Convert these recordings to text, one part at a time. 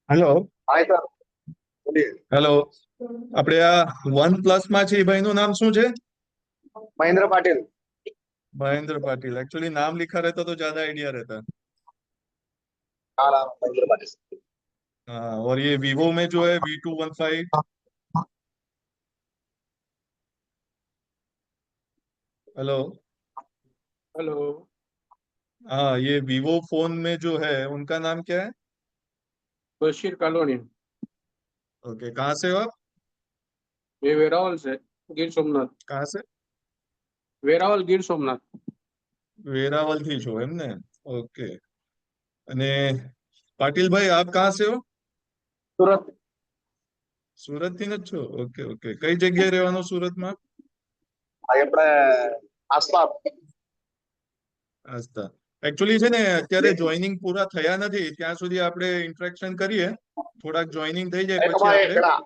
Hello. હાય sir, બોલીએ. Hello. આપણે આ વન પ્લસ માં છે એ ભાઈનું નામ શું છે? મહેન્દ્ર પાटिल। महेंद्र पाटिल। एक्चुअली नाम लिखा रहता तो ज्यादा आइडिया रहता। हाँ हाँ, महेंद्र पाटिल। हाँ, और ये वीवो में जो है V215। हेलो। हेलो। हाँ, ये वीवो फोन में जो है उनका नाम क्या है? बशीर कॉलोनी। ओके, कहाँ से हो आप? ये वेरावल से, गिर सोमनाथ। कहाँ से? वेरावल गिर सोमनाथ। વેરાવલ થી છો એમ ને? ઓકે। અને પાટીલ ભાઈ આપ કहाँ से हो? सूरत। સુરત થી જ છો? ઓકે ઓકે, કઈ જગ્યાએ રહેવાનું સુરતમાં? ભાઈ આપણે આસપાસ। આસ્થા। એકચ્યુઅલી છે ને અત્યારે જોઈનિંગ પૂરા થયા નથી ત્યાં સુધી આપણે ઇન્ટરેક્શન કરીએ, થોડાક જોઈનિંગ થઈ જાય એ પછી તમારે આપણે। પેલા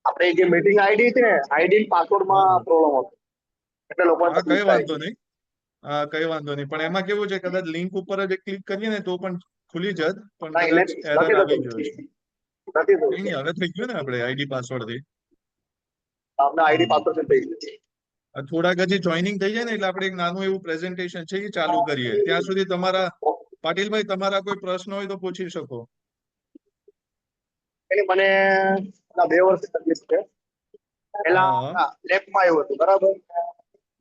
આપણે જે મીટિંગ આઈડી છે ને, આઈડી પાસવર્ડ માં હા પ્રોબ્લેમ હતો, એટલે લોકોને હા, કઈ તકલીફ થાય વાંધો છે। નહીં। હા, કઈ વાંધો નહીં, પણ એમાં કેવું છે કદાચ લિંક ઉપર જ ક્લિક કરીએ ને તો પણ ખુલી જત, પણ ના કદાચ નથી એરર નથી આવી થતું, ગયો છે। નથી થતું કઈ સર। નહીં, હવે થઈ ગયું ને આપણે આઈડી પાસવર્ડ થી। આપના આઈડી હમ પાસવર્ડ થઈ ગયું। આ થોડાક હજી જોઈનિંગ થઈ જાય ને એટલે આપણે એક નાનું એવું પ્રેઝન્ટેશન છે એ ચાલુ કરીએ, ત્યાં સુધી તમારા પાટીલભાઈ તમારા કોઈ પ્રશ્ન હોય તો પૂછી શકો। એની મને આ 2 વર્ષ તકલીફ છે। હા પેલા લેફ્ટમાં આવ્યું હતું, બરાબર।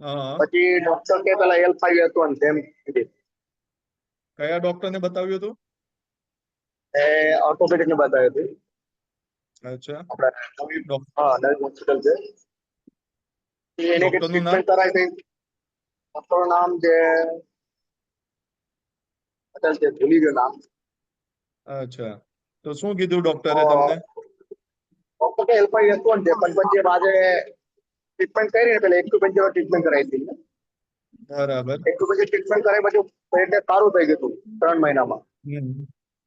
હા। પછી ડોક્ટર કે પેલા L5 હતું અને તેમ કીધું। કયા ડોક્ટરને બતાવ્યું હતું? એ ઓર્થોપેડિક ને બતાવ્યું હતું। અચ્છા। આપણે નવી, ડોક હા, નવી હોસ્પિટલ છે। એને કે ડોક્ટરનું નામ? ટ્રીટમેન્ટ કરાય છે। ડોક્ટર નામ છે, અટલ છે, ભૂલી ગયો નામ। અચ્છા, તો શું કીધું ડોક્ટરે તમને? તો ડોક્ટર કે L5 હતું ને, પણ પછી બાજે ટ્રીટમેન્ટ કરી ને, પેલા એક્યુપંચર ટ્રીટમેન્ટ કરાવી હતી। બરાબર। એક્યુપંચર ટ્રીટમેન્ટ કરાવી પછી પેટ સારું થઈ ગયું હતું 3 મહિનામાં, હમ,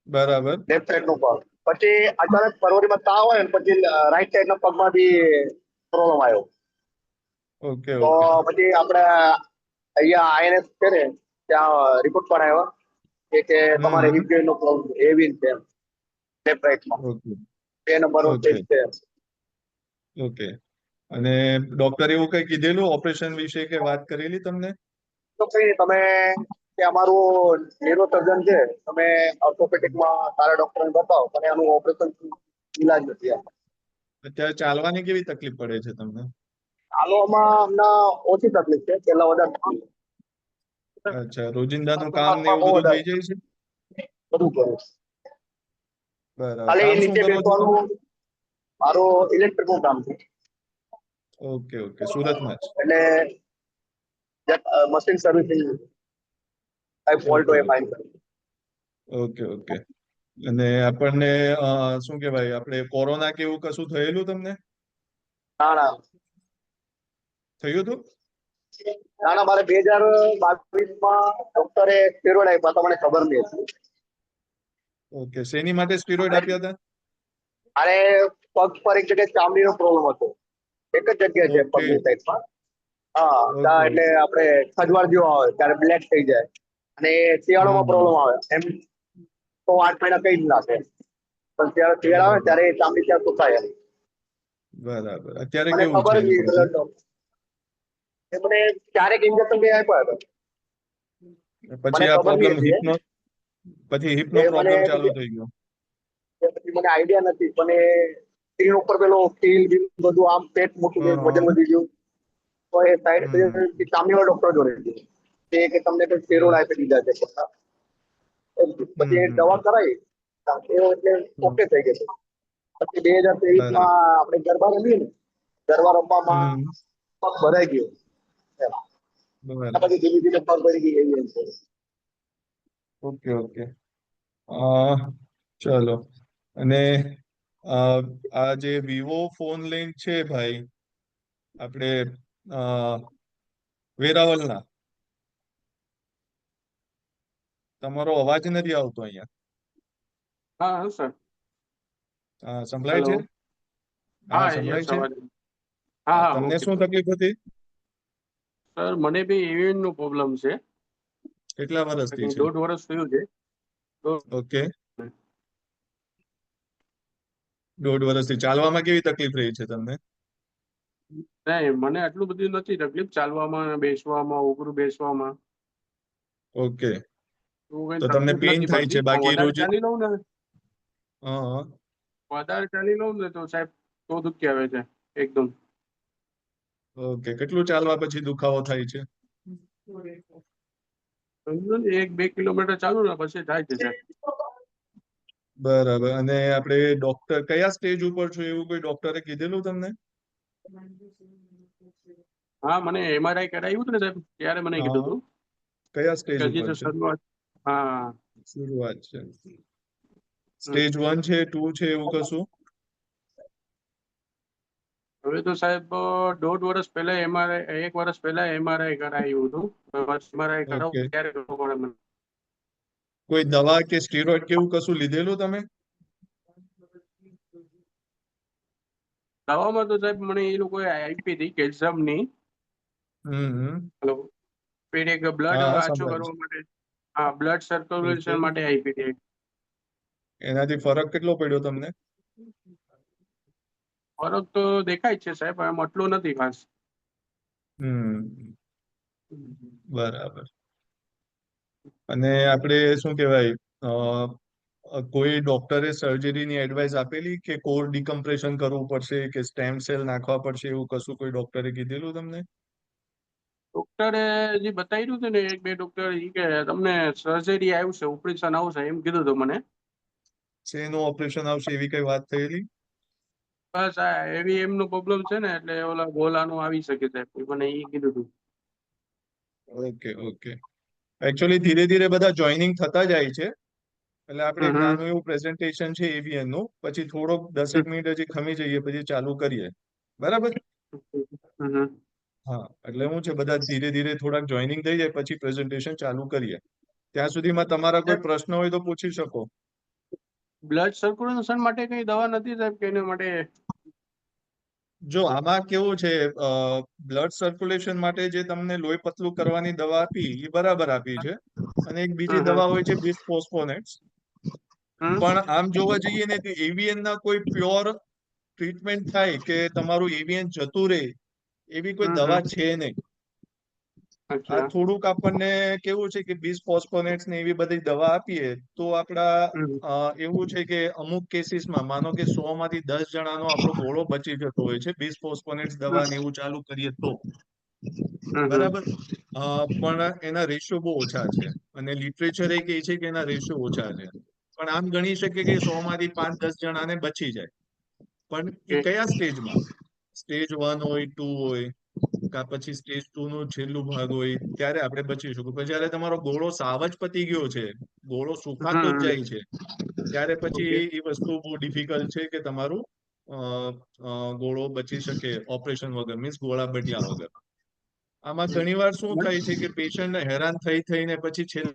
બરાબર। લેફ્ટ સાઈડ નું પગ। પછી અચાનક ફરવરીમાં તાવ આવે ને, પછી રાઈટ સાઈડ ના પગમાં બી પ્રોબ્લેમ આવ્યો। ઓકે તો ઓકે પછી આપણે અહીંયા INS છે ને, ત્યાં રિપોર્ટ પણ આવ્યો કે તમારે હમ હિપ જોઈન્ટ નો પ્રોબ્લેમ એવી છે, લેફ્ટ રાઈટમાં ઓકે 2 નંબર નો ઓકે ટેસ્ટ છે। ઓકે। અને ડોક્ટરે એવું કઈ કીધેલું ઓપરેશન વિશે કે વાત કરેલી તમને? તો કઈ નહીં, તમે કે અમારું ન્યુરો સર્જન છે, તમે ઓર્થોપેડિકમાં સારા ડોક્ટરને બતાવો, અને આનું ઓપરેશન ઈલાજ નથી એમ। અત્યારે ચાલવાની કેવી તકલીફ પડે છે તમને? ચાલવામાં હમણાં ઓછી તકલીફ છે, પેલા વધારે તકલીફ। અચ્છા, રોજિંદાનું કામ ને હાથમાં એવું બહુ બધું થઈ વધારે જાય છે? બધું કરું। બરાબર, ખાલી કામ શું નીચે કરો છો તમે? બેસવાનું, મારું ઇલેક્ટ્રિક નું કામ છે। ઓકે ઓકે, સુરતમાં જ? એટલે મશીન સર્વિસિંગ, કઈ ફોલ્ટ ઓકે હોય ઓકે ફાઇન કરી। Okay okay. અને આપણને શું કહેવાય, આપણે કોરોના કે એવું કશું થયેલું તમને? ના ના થયું હતું? ના ના, મારે 2022માં ડોક્ટરે સ્ટેરોઇડ આપ્યા હતા, મને ખબર નહીં હતી। ઓકે, શેની માટે સ્ટીરોઇડ આપ્યા હતા? અરે, પગ પર એક જગ્યાએ ચામડીનો પ્રોબ્લેમ હતો, એક જ જગ્યા છે ઓકે પગની સાઈડમાં। હા, ઓકે એટલે આપણે ખજવાળ જેવો આવે ત્યારે બ્લેક થઈ જાય, અને શિયાળામાં હમ પ્રોબ્લેમ આવે એમ, તો 8 મહિના કઈ જ નાખે। પણ ત્યારે શિયાળા આવે ને બરાબર ત્યારે એ ચામડી ત્યાં સુકાય એમ। બરાબર, અત્યારે મને કેવું ખબર છે જ એની નહીં, પાસે? એ મને ક્યારેક ઇન્જેક્શન બી આપ્યા હતા, મને પછી આ ખબર પ્રોબ્લેમ નહીં હતી હિપનો, પછી હિપનો એ મને પ્રોબ્લેમ ચાલુ થઈ ગયો? પછી મને આઈડિયા નથી, પણ એ સ્ક્રીન ઉપર પેલો સ્ટીલ બિલ બધું આમ પેટ મોટું થયું, વજન હા વધી ગયું, તો એ હમ સાઈડ ચામડીવાળા ડોક્ટર જોડે ગયો, તે કે તમને કોઈ સ્ટેરોઇડ બરાબર આપી દીધા છે ખોટા। પછી એ દવા હમ કરાવી, એટલે હમ ઓકે થઈ ગયું। પછી 2023 બરાબર માં આપણે ગરબા રમીએ ને, ગરબા રમવામાં હમ પગ ભરાઈ ગયો એમ। બરાબર પછી ધીમે ધીમે પગ ભરી ગઈ એવી એમ છે। Okay okay. ચલો। અને અ, આ જે વિવો ફોન લઈને છે ભાઈ, આપણે અ, વેરાવલના, તમારો અવાજ નથી આવતો અહીંયા। हाँ हाँ सर। સંભળાય हेलो। છે? હા, हाँ સંભળાય यस છે। आवाज। हाँ हाँ તમને ओके શું सर। તકલીફ હતી? સર મને બી ઇમ્યુન નો પ્રોબ્લેમ છે, કેટલા વર્ષથી કંઈક છે? 1.5 વર્ષ થયું છે। તો ઓકે। 1.5 વર્ષથી ચાલવામાં કેવી તકલીફ રહી છે તમને? નહીં, મને આટલું બધું નથી તકલીફ ચાલવામાં ને બેસવામાં, ઉભરું બેસવામાં. ઓકે, એવું કઈ તો તમને તકલીફ પેઇન નથી થાય છે પડતી. પણ બાકી વધારે રોજ? ચાલી લઉં ને, હા, વધારે ચાલી લઉં ને તો સાહેબ તો દુખી આવે છે એકદમ. ઓકે, કેટલું ચાલવા પછી દુખાવો થાય છે? સમજો ને 1-2 કિલોમીટર ચાલુ ને પછી થાય છે સાહેબ. બરાબર. અને આપણે ડોક્ટર કયા સ્ટેજ ઉપર છો એવું કોઈ ડોક્ટરે કીધેલું તમને? હા, મને MRI કરાવ્યું હતું ને સાહેબ, ત્યારે મને કીધું હા, હતું કયા સ્ટેજ કે હજી ઉપર તો છે? શરૂઆત. હા. શરૂઆત છે. હમ. સ્ટેજ 1 છે, 2 છે, એવું કશું? હવે તો સાહેબ 1.5 વર્ષ પહેલા MRI, 1 વર્ષ પહેલા MRI કરાવ્યું હતું. MRI ઓકે, કરાવું ત્યારે ખબર પડે મને. કોઈ દવા કે સ્ટીરોઇડ કે એવું કશું લીધેલું તમે? દવામાં તો સાહેબ મને એ લોકોએ આપી હતી કેલ્શિયમની. હમ. હેલો, પેલી એક બ્લડ હા, આછું સંભળાય છે. કરવા માટે. હા, બ્લડ ઓકે, સર્ક્યુલેશન માટે આપી હતી. એનાથી ફરક કેટલો પડ્યો તમને? ફરક તો દેખાય જ છે સાહેબ, આમ આટલું નથી ખાસ. હમ, બરાબર. અને આપણે શું કહેવાય, કોઈ ડોક્ટરે સર્જરીની એડવાઇસ આપેલી કે કોર ડિકમ્પ્રેશન કરવું પડશે કે સ્ટેમ સેલ નાખવા પડશે એવું કશું કોઈ ડોક્ટરે કીધેલું તમને? ડોક્ટરે જે બતાવ્યું હતું ને 1-2 ડોક્ટર ઈ કે તમને સર્જરી આવશે, ઓપરેશન આવશે એમ કીધું હતું મને. શેનું ઓપરેશન આવશે એવી કઈ વાત થયેલી? બસ આ એવી એમનો પ્રોબ્લેમ છે ને એટલે ઓલા ગોલાનું આવી શકે સાહેબ, મને ઈ કીધું હતું. Okay, okay. એકચ્યુઅલી ધીરે ધીરે બધા જોઈનિંગ થતા જાય છે. એટલે આપણે એક હમ નાનું એવું પ્રેઝન્ટેશન છે AVN નું, પછી થોડોક 10 મિનિટ હજી ખમી જઈએ પછી ચાલુ કરીએ. બરાબર? હમ. હા, એટલે શું છે બધા ધીરે ધીરે થોડાક જોઈનિંગ થઈ જાય પછી પ્રેઝન્ટેશન ચાલુ કરીએ. ત્યાં સુધીમાં તમારા કોઈ પ્રશ્ન હોય તો પૂછી શકો. બ્લડ સર્ક્યુલેશન માટે કઈ દવા નથી સાહેબ કે એના માટે? જો આમાં કેવું છે, બ્લડ સર્ક્યુલેશન માટે જે તમને લોહી પતલું કરવાની દવા આપી એ બરાબર આપી છે. અને એક બીજી હમ દવા હોય છે બિસ્ફોસ્ફોનેટ્સ. હમ પણ આમ જોવા જઈએ ને તો AVN ના કોઈ પ્યોર ટ્રીટમેન્ટ થાય કે તમારું AVN જતું રહે એવી કોઈ દવા હમ. છે નહીં. આ અચ્છા. થોડુંક આપણને કેવું છે કે બિસ્ફોસ્ફોનેટ્સ ને એવી બધી દવા આપીએ તો આપણા હમ એવું છે કે અમુક કેસીસમાં માનો કે 100 માંથી 10 જણાનો આપણો ગોળો બચી જતો હોય છે બિસ્ફોસ્ફોનેટ્સ દવા ને એવું ચાલુ કરીએ તો. હમ. બરાબર. પણ એના રેશિયો બહુ ઓછા છે અને લિટરેચર એ કહે છે કે એના રેશિયો ઓછા છે. પણ આમ ગણી શકીએ કે 100 માંથી 5-10 જણાને બચી જાય. પણ એ કયા સ્ટેજમાં? સ્ટેજ 1 હોય, 2 હોય, કા પછી સ્ટેજ 2 નું છેલ્લું ભાગ હોય ત્યારે આપણે બચી શકું. પણ જયારે તમારો ગોળો સાવ જ પતી ગયો છે, ગોળો સુકાતો જ જાય છે, ત્યારે પછી ઓકે. એ વસ્તુ બહુ ડિફિકલ્ટ છે કે તમારું અ, ગોળો બચી શકે ઓપરેશન વગર, મીન્સ ગોળા બદલ્યા વગર. આમાં ઘણીવાર શું થાય છે કે પેશન્ટ હેરાન થઈને પછી છેલ્લે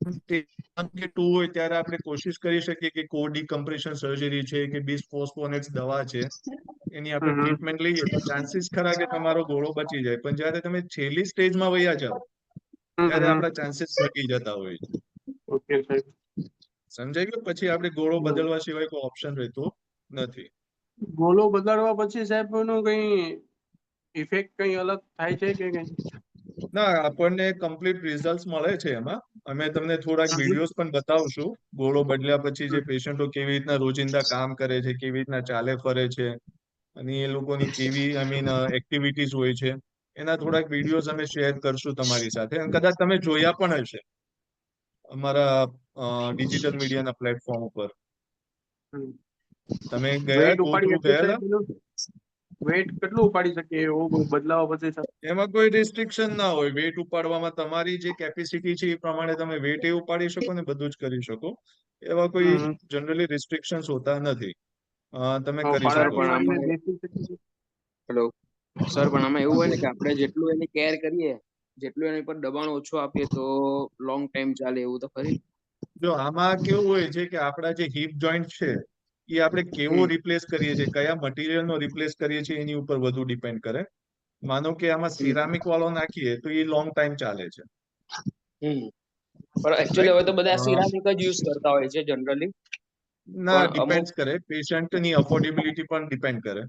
સ્ટેજ 1 કે 2 હોય ત્યારે આપણે કોશિશ કરી શકીએ કે કોર ડિકમ્પ્રેશન સર્જરી છે કે બિસ્ફોસ્ફોનેટ્સ દવા છે એની આપણે હમ. ટ્રીટમેન્ટ લઈએ તો ચાન્સીસ ખરા કે તમારો ગોળો બચી જાય. પણ જયારે તમે છેલ્લી સ્ટેજમાં વયા જાઓ ત્યારે હમ. આપણા ચાન્સીસ ઘટી જતા હોય છે. ઓકે સાહેબ. સમજાઈ ગયું? પછી આપણે ગોળો બદલવા સિવાય કોઈ ઓપ્શન રહેતો નથી. ગોળો બદલાડવા પછી સાહેબ એનું કઈ ઇફેક્ટ કઈ અલગ થાય છે કે કઈ? ના, આપણને કમ્પ્લીટ રિઝલ્ટ મળે છે એમાં. અમે તમને થોડાક વિડીયોઝ પણ બતાવશું. ગોળો બદલ્યા પછી જે પેશન્ટો કેવી રીતના રોજિંદા કામ કરે છે, કેવી રીતના ચાલે ફરે છે અને એ લોકોની કેવી એક્ટિવિટીઝ હોય છે. એના થોડાક વિડીયોઝ અમે શેર કરશું તમારી સાથે અને કદાચ તમે જોયા પણ હશે અમારા ડિજિટલ મીડિયાના પ્લેટફોર્મ ઉપર. તમે ગયા વેટ ગો ઉપાડી થ્રુ શકીએ ગયેલા? સાહેબ એનું? વેટ કેટલું ઉપાડી શકીએ એવું બદલાવા પછી સાહેબ? એમાં કોઈ રિસ્ટ્રિક્શન ના હોય. વેટ ઉપાડવામાં તમારી જે કેપેસિટી છે એ પ્રમાણે તમે વેટ એ ઉપાડી શકો ને બધું જ કરી શકો. એવા કોઈ હમ. જનરલી રિસ્ટ્રિક્શન્સ હોતા નથી. તમે કરી સર શકો ખાવા પણ છો. પીવાની આમાં દેશી શક્તિ. હેલો સર પણ આમાં એવું હા, હોય ને બોલો. કે આપણે જેટલું એની કેર કરીએ, જેટલું એની પર દબાણ ઓછું આપીએ તો લોંગ ટાઈમ ચાલે એવું તો ખરી? જો આમાં કેવું હોય છે કે આપણા જે હિપ જોઈન્ટ છે એ આપણે કેવો હમ રિપ્લેસ કરીએ છીએ, કયા મટીરિયલનો રિપ્લેસ કરીએ છીએ એની ઉપર વધુ ડિપેન્ડ કરે. માનો કે આમાં સિરામિક વાળો નાખીએ તો એ લોંગ ટાઈમ ચાલે છે. હમ પણ એકચ્યુઅલી રાઈટ? હવે તો બધા સિરામિક જ યુઝ કરતા હોય છે જનરલી. ના, પણ અમુક ડિપેન્ડ કરે, પેશન્ટની અફોર્ડેબિલિટી પણ ડિપેન્ડ કરે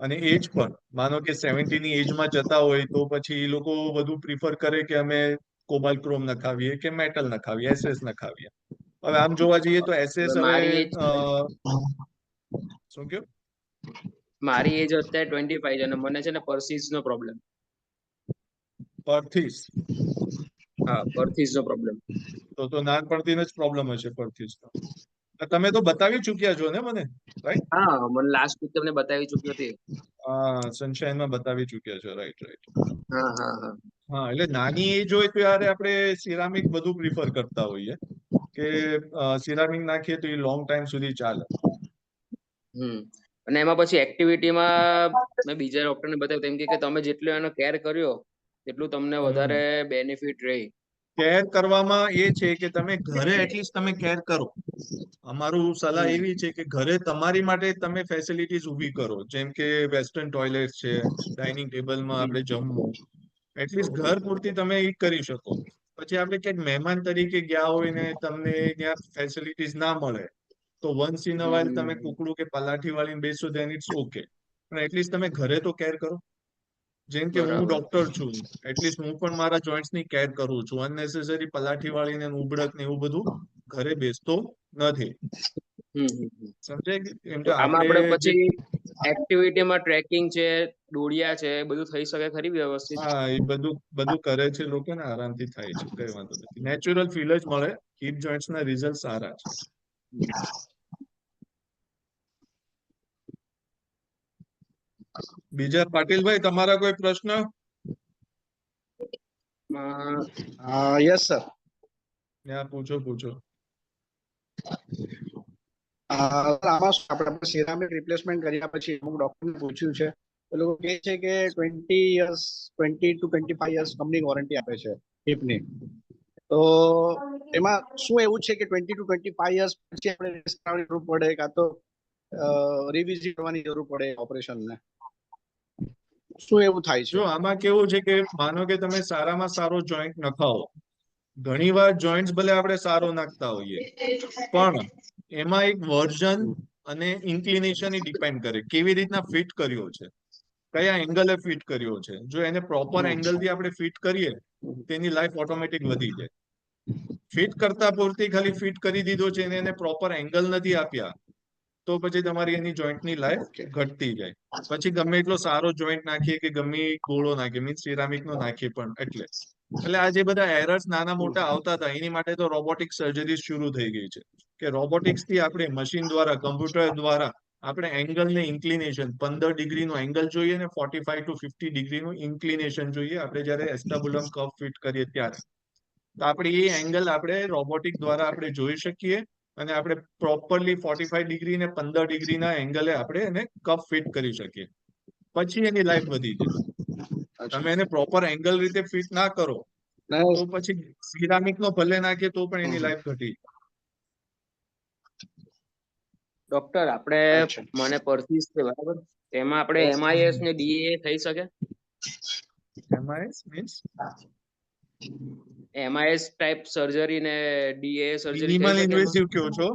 અને એજ પણ. માનો કે 70 ની એજમાં જતા હોય તો પછી એ લોકો વધુ પ્રિફર કરે કે અમે કોબાલ્ટ ક્રોમ નખાવીએ કે મેટલ નખાવીએ, એસએસ નખાવીએ. હવે આમ જોવા જઈએ તો એસએસ હવે હવે મારી એજ શું કયો? મારી એજ અત્યારે 25 છે અને મને છે ને પરસીઝ નો પ્રોબ્લેમ. પરથીસ? હા, પરસીઝ નો પ્રોબ્લેમ. તો નાનપણથી જ પ્રોબ્લેમ હશે પરથીસનો. તમે તો બતાવી ચૂક્યા છો ને મને, રાઈટ? હા, મને લાસ્ટ વીક તમને બતાવી ચૂક્યો હતી. હા, સનશાઇનમાં બતાવી ચૂક્યા છો, રાઈટ રાઈટ. હા હા હા. હા, એટલે નાની એજ હોય ત્યારે આપણે સિરામિક વધુ પ્રિફર કરતા હોઈએ કે સિરામિક નાખીએ તો એ લોંગ ટાઈમ સુધી ચાલે. અને એમાં પછી એક્ટિવિટીમાં મેં બીજા ડોક્ટરને બતાવ્યું તેમ કે તમે જેટલો એનો કેર કર્યો એટલું તમને વધારે બેનિફિટ રહે. કેર કરવામાં એ છે કે તમે ઘરે એટલીસ્ટ તમે કેર કરો. અમારું સલાહ એવી છે કે ઘરે તમારી માટે તમે ફેસિલિટીઝ ઊભી કરો, જેમ કે વેસ્ટર્ન ટોયલેટ છે, ડાઇનિંગ ટેબલમાં આપણે જમવું, એટલીસ્ટ ઘર પૂરતી તમે એ કરી શકો. પછી આપણે ક્યાંક મહેમાન તરીકે ગયા હોય ને તમને ત્યાં ફેસિલિટીઝ ના મળે તો વન્સ ઇન અ વાઇલ તમે કુકડું કે પલાઠી વાળીને બેસો દેન ઇટ્સ ઓકે, પણ એટલીસ્ટ તમે ઘરે તો કેર કરો. જેમ કે હું બરાબર. ડોક્ટર છું, એટલીસ્ટ હું પણ મારા જોઈન્ટ્સની કેર કરું છું. અનનેસેસરી પલાઠી વાળીને ઉબળક ને એવું બધું ઘરે બેસતો નથી. સમજાય કે? કેમ કે આમાં આપણે આપણે જે પછી એક્ટિવિટીમાં ટ્રેકિંગ છે, દોડિયા છે, બધું થઈ શકે ખરી વ્યવસ્થિત? હા, એ બધું બધું કરે છે લોકો ને આરામથી થાય છે, કઈ વાંધો નથી. નેચરલ ફીલ જ મળે. હિપ જોઈન્ટ્સ ના રિઝલ્ટ સારા છે. બીજા પાટીલભાઈ, તમારા કોઈ પ્રશ્ન? Yes sir. ત્યાં પૂછો પૂછો. આમાં શું આપણે સિરામિક રિપ્લેસમેન્ટ કર્યા પછી અમુક ડોક્ટરને પૂછ્યું છે, એ લોકો કહે છે કે 20 to 25 યર્સ કંપની વોરંટી આપે છે હિપની. તો એમાં શું એવું છે કે 20 to 25 યર્સ પછી આપણે રિસ્ક કરવાની જરૂર પડે કાં તો રિવિઝિટ કરવાની જરૂર પડે ઓપરેશનને? શું એવું થાય છે? જો આમાં કેવું છે કે માનો કે તમે સારામાં સારો જોઈન્ટ નખાવો, ઘણીવાર જોઈન્ટ્સ ભલે આપણે સારો નાખતા હોઈએ પણ એમાં એક વર્ઝન અને ઇન્ક્લિનેશન ડિપેન્ડ કરે કેવી રીતના ફિટ કર્યો છે, કયા એંગલે ફિટ કર્યો છે. જો એને પ્રોપર એંગલથી આપણે ફિટ કરીએ તેની લાઈફ ઓટોમેટિક વધી જાય. ફિટ કરતા પૂરતી ખાલી ફિટ કરી દીધો છે અને એને પ્રોપર એંગલ નથી આપ્યા તો પછી તમારી એની જોઈન્ટની લાઈફ ઘટતી જાય. પછી ગમે એટલો સારો જોઈન્ટ નાખીએ કે ગમે ગોળો નાખીએ, મીન્સ સિરામિકનો નાખીએ પણ એટલે આ જે બધા એરર્સ નાના મોટા આવતા હતા એની માટે તો રોબોટિક સર્જરી શરૂ થઈ ગઈ છે કે રોબોટિક્સ થી આપણે મશીન દ્વારા, કમ્પ્યુટર દ્વારા આપણે એંગલ ને ઇન્ક્લિનેશન 15 ડિગ્રીનો એંગલ જોઈએ ને 45 to 50 ડિગ્રીનું ઇન્ક્લિનેશન જોઈએ આપણે જયારે એસ્ટાબુલમ કર્વ ફિટ કરીએ ત્યારે. તો આપણે એ એંગલ આપણે રોબોટિક દ્વારા આપણે જોઈ શકીએ અને આપણે પ્રોપરલી 45 ડિગ્રી ને 15 ડિગ્રીના એંગલે આપણે એને કપ ફિટ કરી શકીએ. પછી એની લાઈફ વધી જાય. તમે એને પ્રોપર એંગલ રીતે ફિટ ના કરો તો પછી સિરામિક નો ભલે નાખીએ તો પણ એની લાઈફ ઘટી. ડોક્ટર, આપણે મને પરસીઝ છે બરાબર, એમાં આપણે MIS ને DA થઈ શકે? MIS means MIS type surgery ને DA સર્જરી થઈ મિનિમલ શકે એમાં? ઇન્વેઝિવ કયો છો?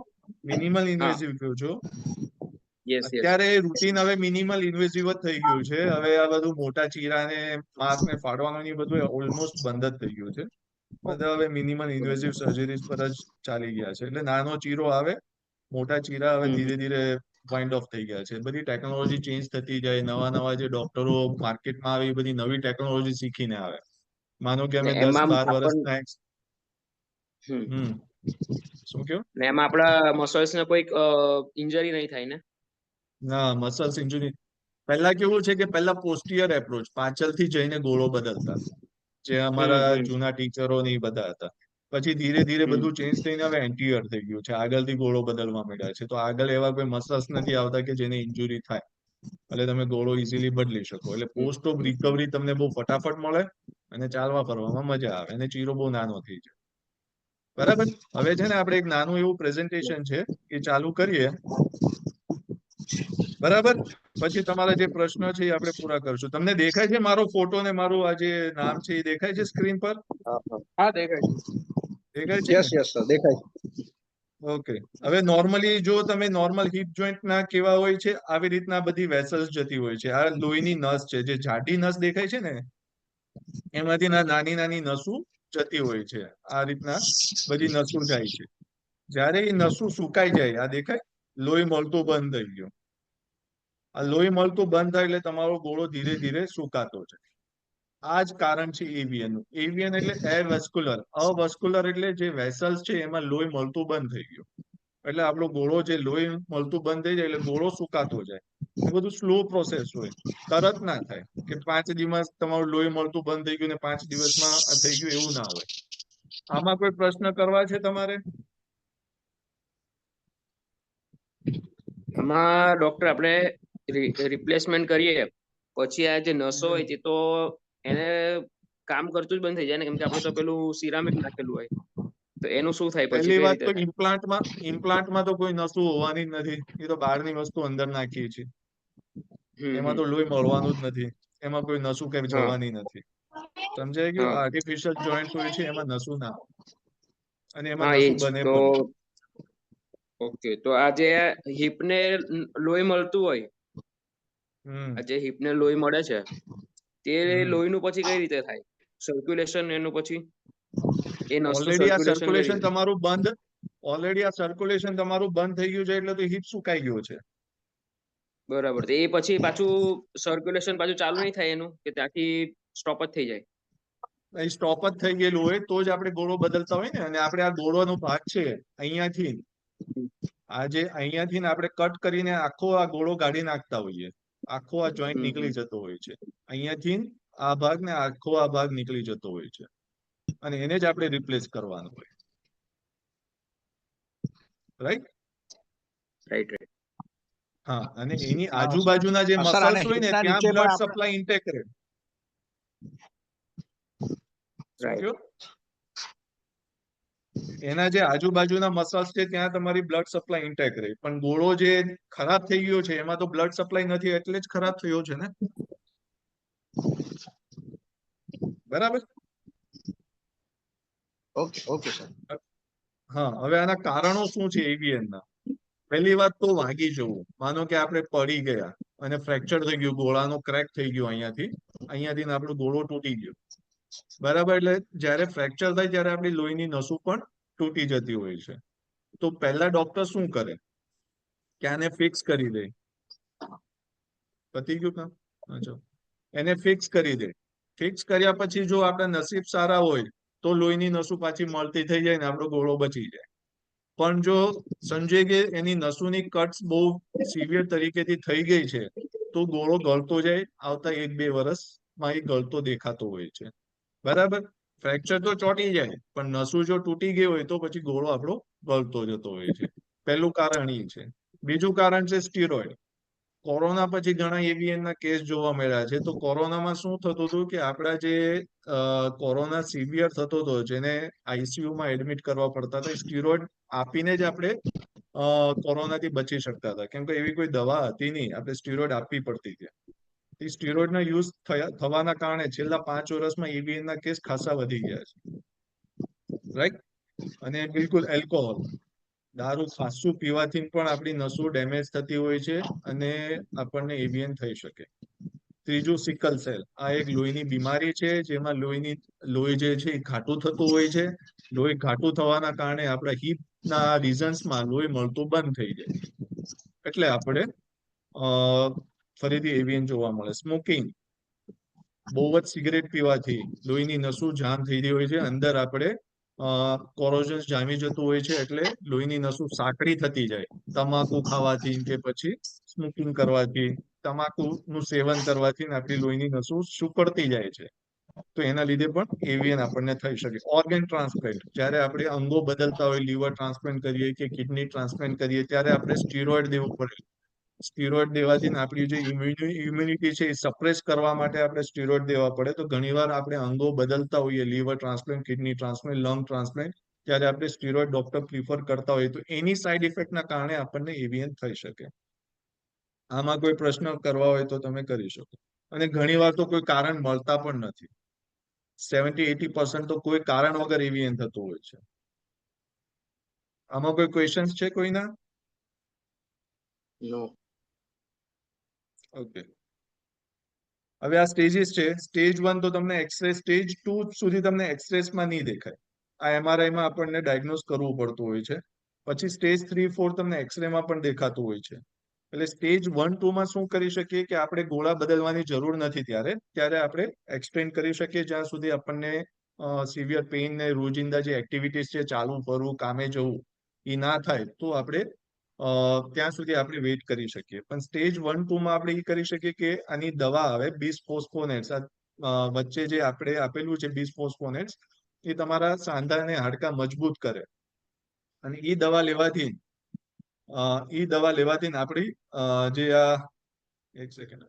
મિનિમલ હા, ઇન્વેઝિવ કયો છો? Yes yes. અત્યારે રૂટીન હવે મિનિમલ ઇન્વેઝિવ જ થઈ ગયું છે. હવે આ બધું મોટા ચીરાને માંસને ફાડવાનું ને બધું ઓલમોસ્ટ બંધ જ થઈ ગયું છે. બધા હવે મિનિમલ ઇન્વેઝિવ સર્જરીઝ પર જ ચાલી ગયા છે. એટલે નાનો ચીરો આવે, મોટા ચીરા હવે ધીરે ધીરે વાઇન્ડ ઓફ થઈ ગયા છે. બધી ટેકનોલોજી ચેન્જ થતી જાય, નવા નવા જે ડોક્ટરો માર્કેટમાં આવે એ બધી નવી ટેકનોલોજી શીખીને આવે. માનો કે અમે એમાં 10-12 આપણ વર્ષના શું કયો? ને એમાં આપણા મસલ્સ ને કોઈ ઇન્જરી નહીં થાય ને? ના, મસલ્સ ઇન્જરી પહેલા કેવું છે કે પહેલા પોસ્ટિયર એપ્રોચ પાછળથી જઈને ગોળો બદલતા, જે અમારા જૂના ટીચરો ને એ બધા હતા. પછી ધીરે ધીરે બધું ચેન્જ થઈને હવે એન્ટિયર થઈ ગયું છે, આગળથી ગોળો બદલવા માંડ્યા છે. તો આગળ એવા કોઈ મસલ્સ નથી આવતા કે જેને ઇન્જુરી થાય એટલે તમે ગોળો ઇઝીલી બદલી શકો. એટલે પોસ્ટ ઓફ રિકવરી તમને બહુ ફટાફટ મળે અને ચાલવા ફરવામાં મજા આવે અને ચીરો બહુ નાનો થઈ જાય. બરાબર. હવે છે ને આપણે એક નાનું એવું પ્રેઝન્ટેશન છે એ ચાલુ કરીએ, બરાબર. પછી તમારા જે પ્રશ્નો છે એ આપણે પૂરા કરશું. તમને દેખાય છે મારો ફોટો ને મારું આ જે નામ છે એ દેખાય છે સ્ક્રીન પર? હા, દેખાય છે. દેખાય છે યસ ને? યસ સર, દેખાય. ઓકે, હવે નોર્મલી જો તમે નોર્મલ હિપ જોઈન્ટ ના કેવા હોય છે, આવી રીતના બધી વેસલ્સ જતી હોય છે. આ લોહીની નસ છે, જે જાડી નસ દેખાય છે ને, એમાંથી નાની નાની નસો જતી હોય છે. આ રીતના બધી નસો જાય છે. જ્યારે એ નસો સુકાઈ જાય, આ દેખાય, લોહી મળતું બંધ થઈ ગયું. આ લોહી મળતું બંધ થાય એટલે તમારો ગોળો ધીરે ધીરે સુકાતો છે. આ જ કારણ છે એવિયન નું. એવિયન એટલે એવેસ્ક્યુલર. અવસ્ક્યુલર એટલે જે વેસલ્સ છે એમાં લોહી મળતું બંધ થઈ ગયું. એટલે આપણો ગોળો જે લોહી મળતું બંધ થઈ જાય એટલે ગોળો સુકાતો જાય. એ બધું સ્લો પ્રોસેસ હોય, તરત ના થાય કે 5 દિવસ તમારું લોહી મળતું બંધ થઈ ગયું ને 5 દિવસમાં આ થઈ ગયું, એવું ના હોય. આમાં કોઈ પ્રશ્ન કરવા છે તમારે? આમાં ડોક્ટર આપણે રિપ્લેસમેન્ટ કરીએ પછી આ જે નસો હોય તે તો એને કામ કરતું જ બંધ થઈ જાય ને, કેમ કે આપણે તો પેલું સિરામિક નાખેલું હોય, તો એનું શું થાય પછી, પહેલી કઈ વાત રીતે તો થાય? ઇમ્પ્લાન્ટમાં તો કોઈ નસો હોવાની જ નથી. એ તો બહારની વસ્તુ અંદર નાખીએ છીએ. એમાં તો લોહી મળવાનું જ નથી. એમાં કોઈ નસો કઈ હા જવાની નથી. સમજાય ગયું? હા આર્ટિફિશિયલ જોઈન્ટ હોય છે, એમાં નસો ના હોય. અને એમાં હા, નસો એજ બને તો. પણ. ઓકે, તો આ જે હિપ ને લોહી મળતું હોય, હમ આ જે હિપ ને લોહી મળે છે તે હમ લોહીનું પછી કઈ રીતે થાય સર્ક્યુલેશન એનું પછી, એ નસનું ઓલરેડી આ સર્ક્યુલેશન કઈ સર્ક્યુલેશન રીતે? તમારું બંધ ઓલરેડી આ સર્ક્યુલેશન તમારું બંધ થઈ ગયું છે, એટલે તો હિપ સુકાઈ ગયો છે. બરાબર, તો એ પછી પાછું સર્ક્યુલેશન પાછું ચાલુ નહીં થાય એનું, કે ત્યાંથી સ્ટોપ જ થઈ જાય? એ સ્ટોપ જ થઈ ગયેલું હોય તો જ આપણે ગોળો બદલતા હોય ને. અને આપણે આ ગોળોનો ભાગ છે અહીંયાથી, આ જે અહીંયાથી આપણે કટ કરીને આખો આ ગોળો કાઢી નાખતા હોઈએ. આખો આ જોઈન્ટ નીકળી જતો હોય છે અહીંયાથી. આ ભાગ ને આખો આ ભાગ નીકળી જતો હોય છે, અને એને જ આપણે રિપ્લેસ કરવાનો હોય. રાઈટ? Right right. હા, અને એની હા સર. આજુબાજુના જે સર અને મસલ્સ હોય ને હિપના ત્યાં નીચે પણ બ્લડ આપણે સપ્લાય ઇન્ટેક રહે. શું રાઈટ. થયું? એના જે આજુબાજુના મસલ્સ છે ત્યાં તમારી બ્લડ સપ્લાય ઇન્ટેક રહે. પણ ગોળો જે ખરાબ થઈ ગયો છે એમાં તો બ્લડ સપ્લાય નથી, એટલે જ ખરાબ થયો છે ને. બરાબર? Okay okay sir. હા, હવે આના કારણો શું છે એવિયન ના? પહેલી વાત તો વાગી જવું. માનો કે આપણે પડી ગયા અને ફ્રેક્ચર થઈ ગયું, ગોળાનો ક્રેક થઈ ગયો અહીંયાથી ને આપણો ગોળો તૂટી ગયો. બરાબર? એટલે જ્યારે ફ્રેક્ચર થાય ત્યારે આપણી લોહીની નસો પણ તૂટી જતી હોય છે. તો પહેલા ડોક્ટર શું કરે કે આને ફિક્સ કરી દે. પતી ગયું કામ? અચ્છા, એને ફિક્સ કરી દે. ફિક્સ કર્યા પછી જો આપણા નસીબ સારા હોય તો લોહીની નસો પાછી મળતી થઈ જાય ને આપણો ગોળો બચી જાય. પણ જો સમજે કે એની નસોની કટ્સ બહુ સિવિયર તરીકેથી થઈ ગઈ છે તો ગોળો ગળતો જાય. આવતા 1-2 વર્ષમાં એ ગળતો દેખાતો હોય છે. બરાબર? ફ્રેક્ચર તો ચોંટી જાય, પણ નસો જો તૂટી ગઈ હોય તો પછી ગોળો આપણો ગળતો જતો હોય છે. પહેલું કારણ એ છે. બીજું કારણ છે સ્ટીરોઇડ. કોરોના પછી ઘણા એવિયન ના કેસ જોવા મળ્યા છે. તો કોરોનામાં શું થતું હતું કે આપણા જે કોરોના સિવિયર થતો હતો, જેને આઈસીયુમાં એડમિટ કરવા પડતા હતા, સ્ટીરોઇડ આપીને જ આપણે કોરોનાથી બચી શકતા હતા. કેમ કે એવી કોઈ દવા હતી નહીં, આપણે સ્ટીરોઇડ આપવી પડતી હતી. એ સ્ટીરોઇડના યુઝ થવાના કારણે છેલ્લા 5 વર્ષમાં એવિયન ના કેસ ખાસા વધી ગયા છે. રાઈટ? અને બિલકુલ એલ્કોહોલ, દારૂ ખાસું પીવાથી પણ આપણી નસો ડેમેજ થતી હોય છે અને આપણને એવિયન થઈ શકે. ત્રીજું સિકલ સેલ. આ એક લોહીની બીમારી છે જેમાં લોહી જે છે એ ઘાટું થતું હોય છે. લોહી ઘાટું થવાના કારણે આપણા હિપના રિજન્સમાં લોહી મળતું બંધ થઈ જાય. એટલે આપણે ફરીથી એવિયન જોવા મળે. સ્મોકિંગ, બહુ જ સિગરેટ પીવાથી લોહીની નસો જામ થઈ ગઈ હોય છે. અંદર આપણે કોરોઝન જામી જતું હોય છે, એટલે લોહીની નસો સાંકડી થતી જાય. તમાકુ ખાવાથી કે પછી સ્મોકિંગ કરવાથી, તમાકુનું સેવન કરવાથી આપણી લોહીની નસો સુકડતી જાય છે. તો એના લીધે પણ એવિયન આપણને થઈ શકે. ઓર્ગન ટ્રાન્સપ્લાન્ટ, જ્યારે આપણે અંગો બદલતા હોય, લીવર ટ્રાન્સપ્લાન્ટ કરીએ કે કિડની ટ્રાન્સપ્લાન્ટ કરીએ ત્યારે આપણે સ્ટીરોઇડ દેવું પડે. સ્ટીરોઇડ દેવાથી આપણી જે ઇમ્યુનિટી છે એ સપ્રેસ કરવા માટે આપણે સ્ટીરોઇડ દેવા પડે. તો ઘણીવાર આપણે અંગો બદલતા હોઈએ, liver transplant, kidney transplant, lung transplant, ત્યારે આપણે સ્ટીરોઇડ ડોક્ટર પ્રિફર કરતા હોઈએ તો એની સાઈડ ઇફેક્ટના કારણે આપણને એવિયન થઈ શકે. આમાં કોઈ પ્રશ્ન કરવા હોય તો તમે કરી શકો. અને ઘણીવાર તો કોઈ કારણ મળતા પણ નથી. 70-80% તો કોઈ કારણ વગર એવિયન થતું હોય છે. આમાં કોઈ ક્વેશ્ચન્સ છે કોઈના? નો. ઓકે, હવે આ સ્ટેજીસ છે. સ્ટેજ 1 તો તમને એક્સરે, સ્ટેજ 2 સુધી તમને એક્સરેસમાં નહીં દેખાય. આ MRI માં આપણને ડાયગ્નોઝ કરવું પડતું હોય છે. પછી સ્ટેજ 3, 4 તમને એક્સરેમાં પણ દેખાતું હોય છે. એટલે સ્ટેજ 1, 2 માં શું કરી શકીએ કે આપણે ગોળા બદલવાની જરૂર નથી. ત્યારે આપણે એક્સટેન્ડ કરી શકીએ જ્યાં સુધી આપણને સિવિયર પેઇન ને રોજિંદા જે એક્ટિવિટીઝ છે, ચાલવું ફરવું કામે જવું, એ ના થાય તો આપણે ત્યાં સુધી આપણે વેઇટ કરી શકીએ. પણ સ્ટેજ 1, 2 માં આપણે એ કરી શકીએ કે આની દવા આવે બિસ્ફોસ્ફોનેટ્સ, વચ્ચે જે આપણે આપેલું છે બિસ્ફોસ્ફોનેટ્સ, એ તમારા સાંધા અને હાડકા મજબૂત કરે. અને એ દવા લેવાથી આપણી જે આ એક સેકન્ડ,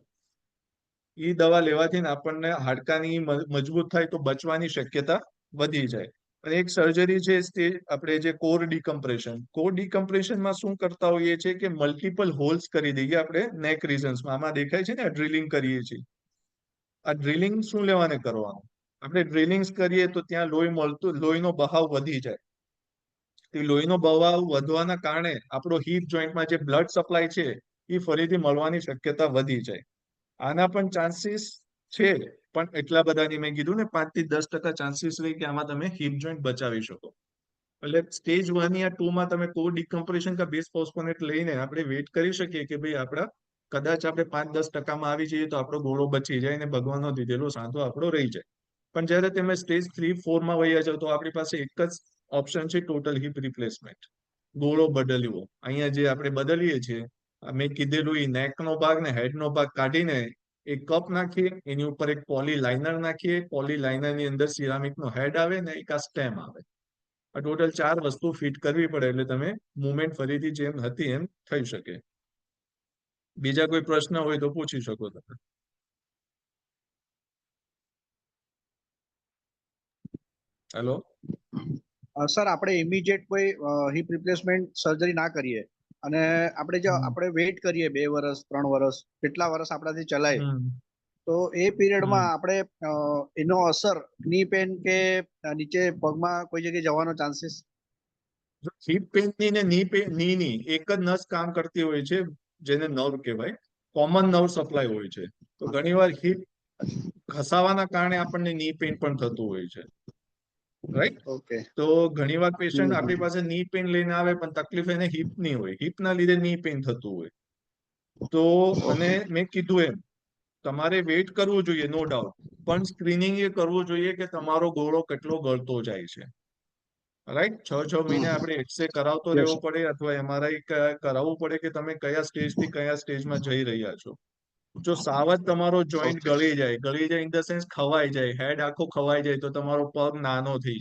એ દવા લેવાથી આપણને હાડકાની મજબૂત થાય તો બચવાની શક્યતા વધી જાય. અને એક સર્જરી છે તે આપણે જે કોર ડિકમ્પ્રેશનમાં શું કરતા હોઈએ છીએ કે મલ્ટિપલ હોલ્સ કરી દઈએ આપણે નેક રિજન્સમાં. આમાં દેખાય છે ને ડ્રિલિંગ કરીએ છીએ. આ ડ્રિલિંગ શું લેવાને કરવાનું? આપણે ડ્રિલિંગ્સ કરીએ તો ત્યાં લોહીનો બહાવ વધી જાય. તે લોહીનો બહાવ વધવાના કારણે આપણો હિપ જોઈન્ટમાં જે બ્લડ સપ્લાય છે એ ફરીથી મળવાની શક્યતા વધી જાય. આના પણ ચાન્સીસ છે, પણ એટલા બધા નહીં. મેં કીધું ને 5 થી 10% ચાન્સીસ રહી કે આમાં તમે હિપ જોઈન્ટ બચાવી શકો. એટલે સ્ટેજ 1 યા 2 માં તમે કોર ડિકમ્પ્રેશન કે બિસ્ફોસ્ફોનેટ લઈને આપણે વેઇટ કરી શકીએ કે ભાઈ આપણા કદાચ આપણે 5-10% આવી જઈએ તો આપણો ગોળો બચી જાય ને ભગવાનનો દીધેલો સાંધો આપણો રહી જાય. પણ જ્યારે તમે સ્ટેજ 3, 4 માં વયા જાવ તો આપણી પાસે એક જ ઓપ્શન છે, ટોટલ હિપ રિપ્લેસમેન્ટ, ગોળો બદલવો. અહીંયા જે આપણે બદલીએ છીએ, મેં કીધેલું એ નેકનો ભાગ ને હેડનો ભાગ કાઢીને એક કપ નાખીએ, એની ઉપર એક પોલી લાઇનર નાખીએ, પોલી લાઇનરની અંદર સિરામિકનો હેડ આવે ને એક આ સ્ટેમ આવે. આ ટોટલ 4 વસ્તુ ફિટ કરવી પડે એટલે તમે મુવમેન્ટ ફરીથી જેમ હતી એમ થઈ શકે. બીજા કોઈ પ્રશ્ન હોય તો પૂછી શકો તમે. હેલો, સર, આપણે ઇમિડિયેટ કોઈ હિપ રિપ્લેસમેન્ટ સર્જરી ના કરીએ અને આપણે વેઇટ કરીએ 2 વર્ષ 3 વર્ષ, કેટલા વર્ષ આપણાથી ચલાય, તો એ પીરિયડમાં આપણે એનો અસર ની પેન કે નીચે પગમાં કોઈ જગ્યાએ જવાનો ચાન્સીસ? હિપ પેઇનની ને ની એક જ નસ કામ કરતી હોય છે, જેને નર્વ કહેવાય, કોમન નર્વ સપ્લાય હોય છે. તો ઘણીવાર હિપ ઘસાવાના કારણે આપણને ની પેઇન પણ થતું હોય છે, રાઈટ? ઓકે. તો ઘણીવાર પેશન્ટ આપણી પાસે ની પેઇન લઈને આવે પણ તકલીફ એને હિપની હોય, હિપના લીધે ની પેઇન થતું હોય. તો અને મેં કીધું એમ તમારે વેઇટ કરવું જોઈએ, નો ડાઉટ, પણ સ્ક્રીનિંગ એ કરવું જોઈએ કે તમારો ગોળો કેટલો ગળતો જાય છે. રાઈટ, 6 મહિને આપણે એક્સરે કરાવતો રહેવો પડે અથવા MRI કરાવવું પડે કે તમે કયા સ્ટેજથી કયા સ્ટેજમાં જઈ રહ્યા છો. જો સાવ જ તમારો જોઈન્ટ ગળી જાય ઇન ધ સેન્સ ખવાઈ જાય, હેડ આખો ખવાઈ જાય, તો તમારો પગ નાનો થઈ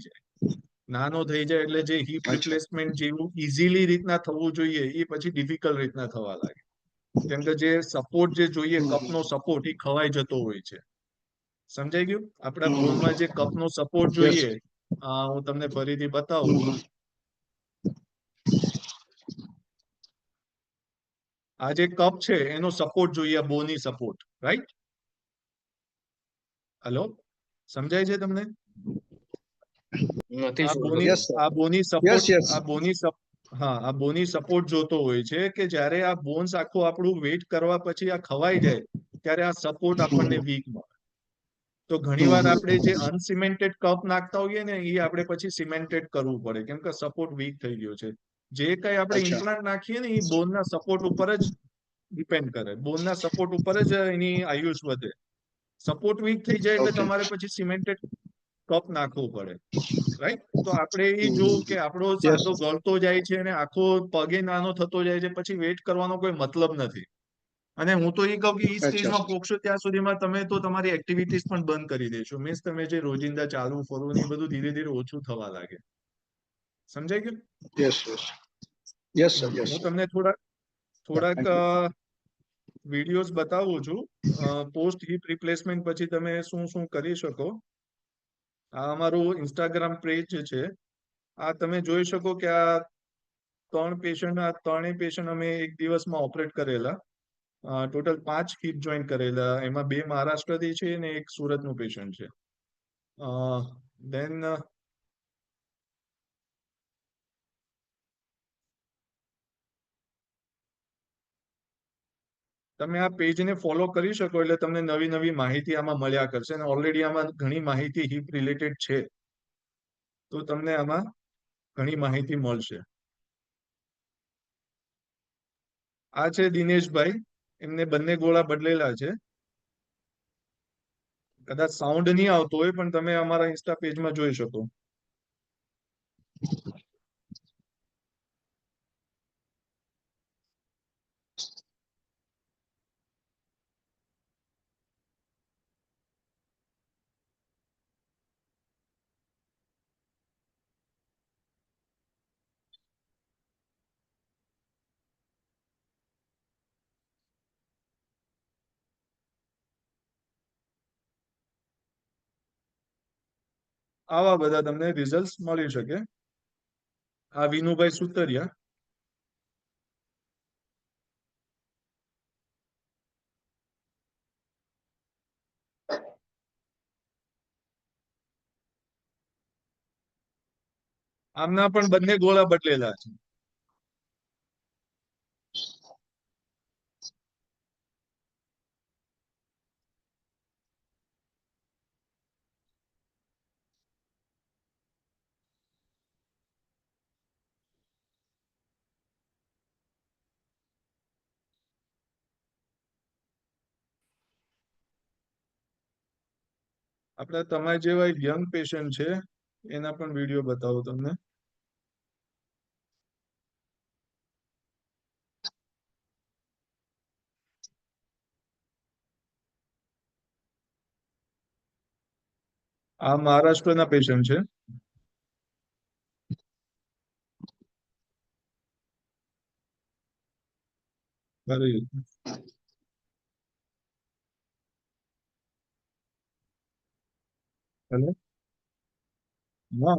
જાય એટલે જે હિપ રિપ્લેસમેન્ટ જેવું ઇઝીલી રીતના થવું જોઈએ એ પછી ડિફિકલ્ટ રીતના થવા લાગે. કેમ કે જે સપોર્ટ જે જોઈએ, કપનો સપોર્ટ, એ ખવાઈ જતો હોય છે. સમજાઈ ગયું? આપણા બોનમાં જે કપનો સપોર્ટ જોઈએ, હું તમને ફરીથી બતાવું. આ જે કપ છે એનો સપોર્ટ જોઈએ, બોની સપોર્ટ, રાઈટ? હેલો, સમજાય છે તમને? નથી આ sure બોની યસ સર. આ બોની યસ સપોર્ટ યસ. આ બોની સપોર્ટ જોતો હોય છે કે જ્યારે આ બોન્સ આખું આપણું વેઇટ કરવા પછી આ ખવાઈ જાય ત્યારે આ સપોર્ટ આપણને વીક મળે. તો ઘણીવાર આપણે જે અનસિમેન્ટેડ કપ નાખતા હોઈએ ને એ આપણે પછી સિમેન્ટેડ કરવું પડે કેમ કે સપોર્ટ વીક થઈ ગયો છે. જે કઈ આપણે ઇમ્પ્લાન્ટ નાખીએ ને એ બોનના સપોર્ટ ઉપર જ ડિપેન્ડ કરે, બોનના સપોર્ટ ઉપર જ એની આયુષ વધે. સપોર્ટ વીક થઈ જાય એટલે તમારે પછી સિમેન્ટેડ કપ નાખવું પડે, રાઈટ? તો આપણે એ જોવું કે આપણો સાંધો ગળતો જાય છે અને આખો પગે નાનો થતો જાય છે, પછી વેઇટ કરવાનો કોઈ મતલબ નથી. અને હું તો એ કહું કે એ સ્ટેજમાં પહોંચશો ત્યાં સુધીમાં તમે તો તમારી એક્ટિવિટીઝ પણ બંધ કરી દેશો. મીન્સ તમે જે રોજિંદા ચાલવું ફરવું એ બધું ધીરે ધીરે ઓછું થવા લાગે. સમજાઈ ગયું? Yes sir. હું તમને થોડાક વિડીયોઝ બતાવું છું પોસ્ટ હિપ રિપ્લેસમેન્ટ પછી તમે શું શું કરી શકો. આ અમારું ઇન્સ્ટાગ્રામ પેજ છે. આ તમે જોઈ શકો કે આ ત્રણેય પેશન્ટ અમે એક દિવસમાં ઓપરેટ કરેલા. ટોટલ 5 હિપ જોઈન્ટ કરેલા, એમાં 2 મહારાષ્ટ્રથી છે અને એક સુરતનું પેશન્ટ છે. દેન તમે આ પેજને ફોલો કરી શકો એટલે તમને નવી નવી માહિતી આમાં મળ્યા કરશે અને ઓલરેડી આમાં ઘણી માહિતી હિપ રિલેટેડ છે, તો તમને આમાં ઘણી માહિતી મળશે. આ છે દિનેશભાઈ, એમને બંને ગોળા બદલેલા છે. કદાચ સાઉન્ડ નહીં આવતો હોય પણ તમે અમારા ઇન્સ્ટા પેજમાં જોઈ શકો. આવા બધા તમને રિઝલ્ટ મળી શકે. આ વિનુભાઈ સુતરિયા. આમના પણ બંને ગોળા બદલેલા છે. આપણા તમારા જેવા એક યંગ પેશન્ટ છે, એના પણ વિડીયો બતાવું તમને. આ મહારાષ્ટ્રના પેશન્ટ છે. બરાબર. હેલો. હા.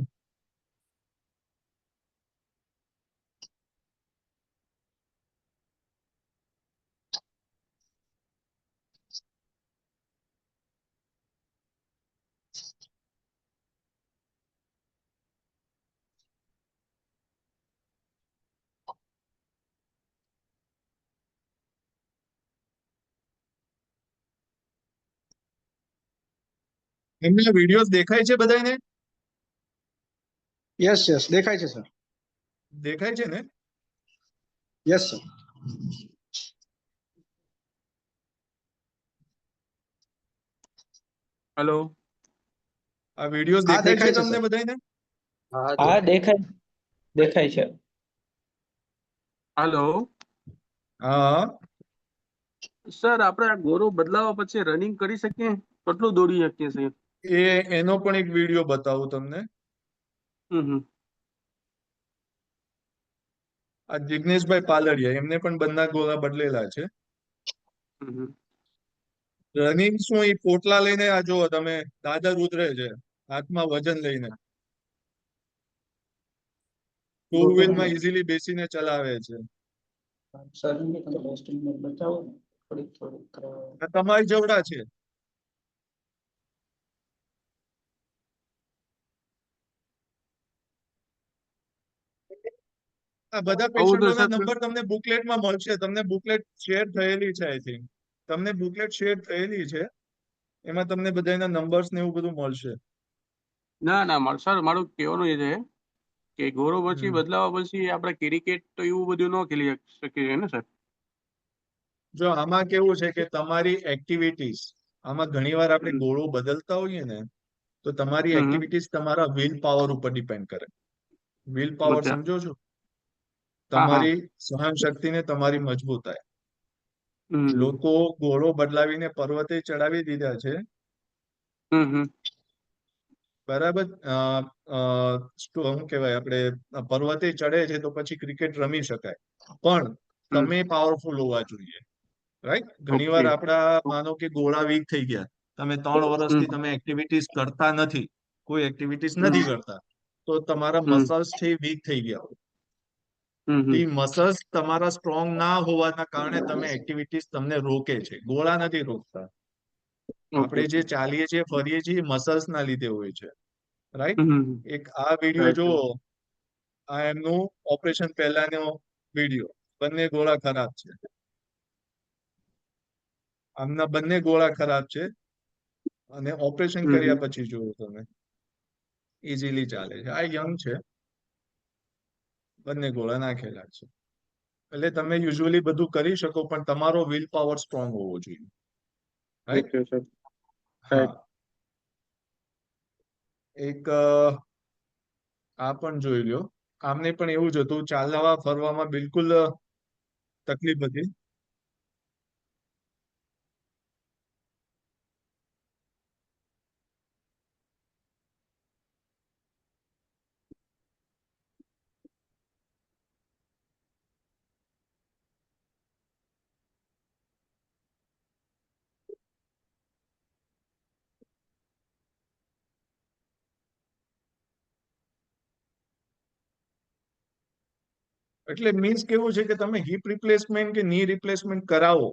એમના વિડીયોઝ દેખાય છે બધાને? યસ યસ દેખાય છે સર. દેખાય છે ને? Yes sir. હેલો. આ વિડીયોઝ હા દેખાય છે દેખાય છે તમને સર. બધાને? હા દેખાય છે. હેલો. હા. સર આપણે આ ગોળો બદલાવા પછી રનિંગ કરી શકીએ? કેટલું દોડી શકીએ છીએ? એનો પણ એક વિડીયો બતાવું તમને. હમ. આ જિગ્નેશભાઈ પાલડિયા, એમને પણ બંને ગોળા બદલેલા છે. હમ. રનિંગ શું, એ પોટલા લઈને આ જુઓ તમે, દાદર ઉતરે છે હાથમાં વજન લઈને. ટુ વ્હીલમાં ઇઝીલી બેસીને ચલાવે છે. આ તમારી જેવડા છે. આ બધા આવું તો પેશન્ટોના સર નંબર તમને બુકલેટમાં મળશે. તમને બુકલેટ શેર થયેલી છે, આઈ થિંક. તમને બુકલેટ શેર થયેલી છે, એમાં તમને બધાના નંબર્સ ને એવું બધું મળશે. ના સર, મારું કહેવાનું એ છે કે ગોળો પછી હમ. બદલાવા પછી આપણે ક્રિકેટ તો એવું બધું ન ખેલી શકીએ ને સર? જો આમાં કેવું છે કે તમારી એક્ટિવિટીઝ, આમાં ઘણીવાર આપણે હમ. ગોળો બદલતા હોઈએ ને, તો તમારી હમ. એક્ટિવિટીઝ તમારા વિલ પાવર ઉપર ડિપેન્ડ કરે. વિલ પાવર અચ્છા. સમજો છો? હા. તમારી સહન શક્તિ ને તમારી મજબૂતાઈ. હમ. લોકો ઘોડો બદલાવીને પર્વતે ચડાવી દીધા છે. હમ. બરાબર. શું કહેવાય, આપણે પર્વતે ચડે છે તો પછી ક્રિકેટ રમી શકાય, પણ હમ. તમે પાવરફુલ હોવા જોઈએ. રાઈટ. ઘણીવાર ઓકે. આપણા માનો કે ગોળા વીક થઈ ગયા, તમે 3 વર્ષથી હમ. તમે એક્ટિવિટીઝ કરતા નથી, કોઈ એક્ટિવિટીઝ હમ. નથી કરતા, તો તમારા હમ. મસલ્સ છે વીક થઈ ગયા હોય. હમ. એ મસલ્સ તમારા સ્ટ્રોંગ ના હોવાના કારણે તમે એક્ટિવિટીઝ તમને રોકે છે. ગોળા નથી રોકતા. ઓકે. આપણે જે ચાલીએ છીએ ફરીએ છીએ મસલ્સ ના લીધે હોય છે. રાઈટ. હમ. એક આ વિડીયો રાઈટ. જુઓ, આ એમનું ઓપરેશન પહેલાનો વિડીયો. બંને ગોળા ખરાબ છે. આમના બંને ગોળા ખરાબ છે અને ઓપરેશન કર્યા પછી જોયું તમે ઇઝીલી ચાલે છે. આ યંગ છે, બંને ગોળા નાખેલા છે, એટલે તમે યુઝ્યુઅલી બધું કરી શકો, પણ તમારો વિલ પાવર સ્ટ્રોંગ હોવો જોઈએ. રાઈટ? Okay sir. હા. એક આ પણ જોઈ લ્યો. આમને પણ એવું જ હતું, ચાલવા ફરવામાં બિલકુલ તકલીફ હતી. એટલે મીન્સ કેવું છે કે તમે હિપ રિપ્લેસમેન્ટ કે ની રિપ્લેસમેન્ટ કરાવો,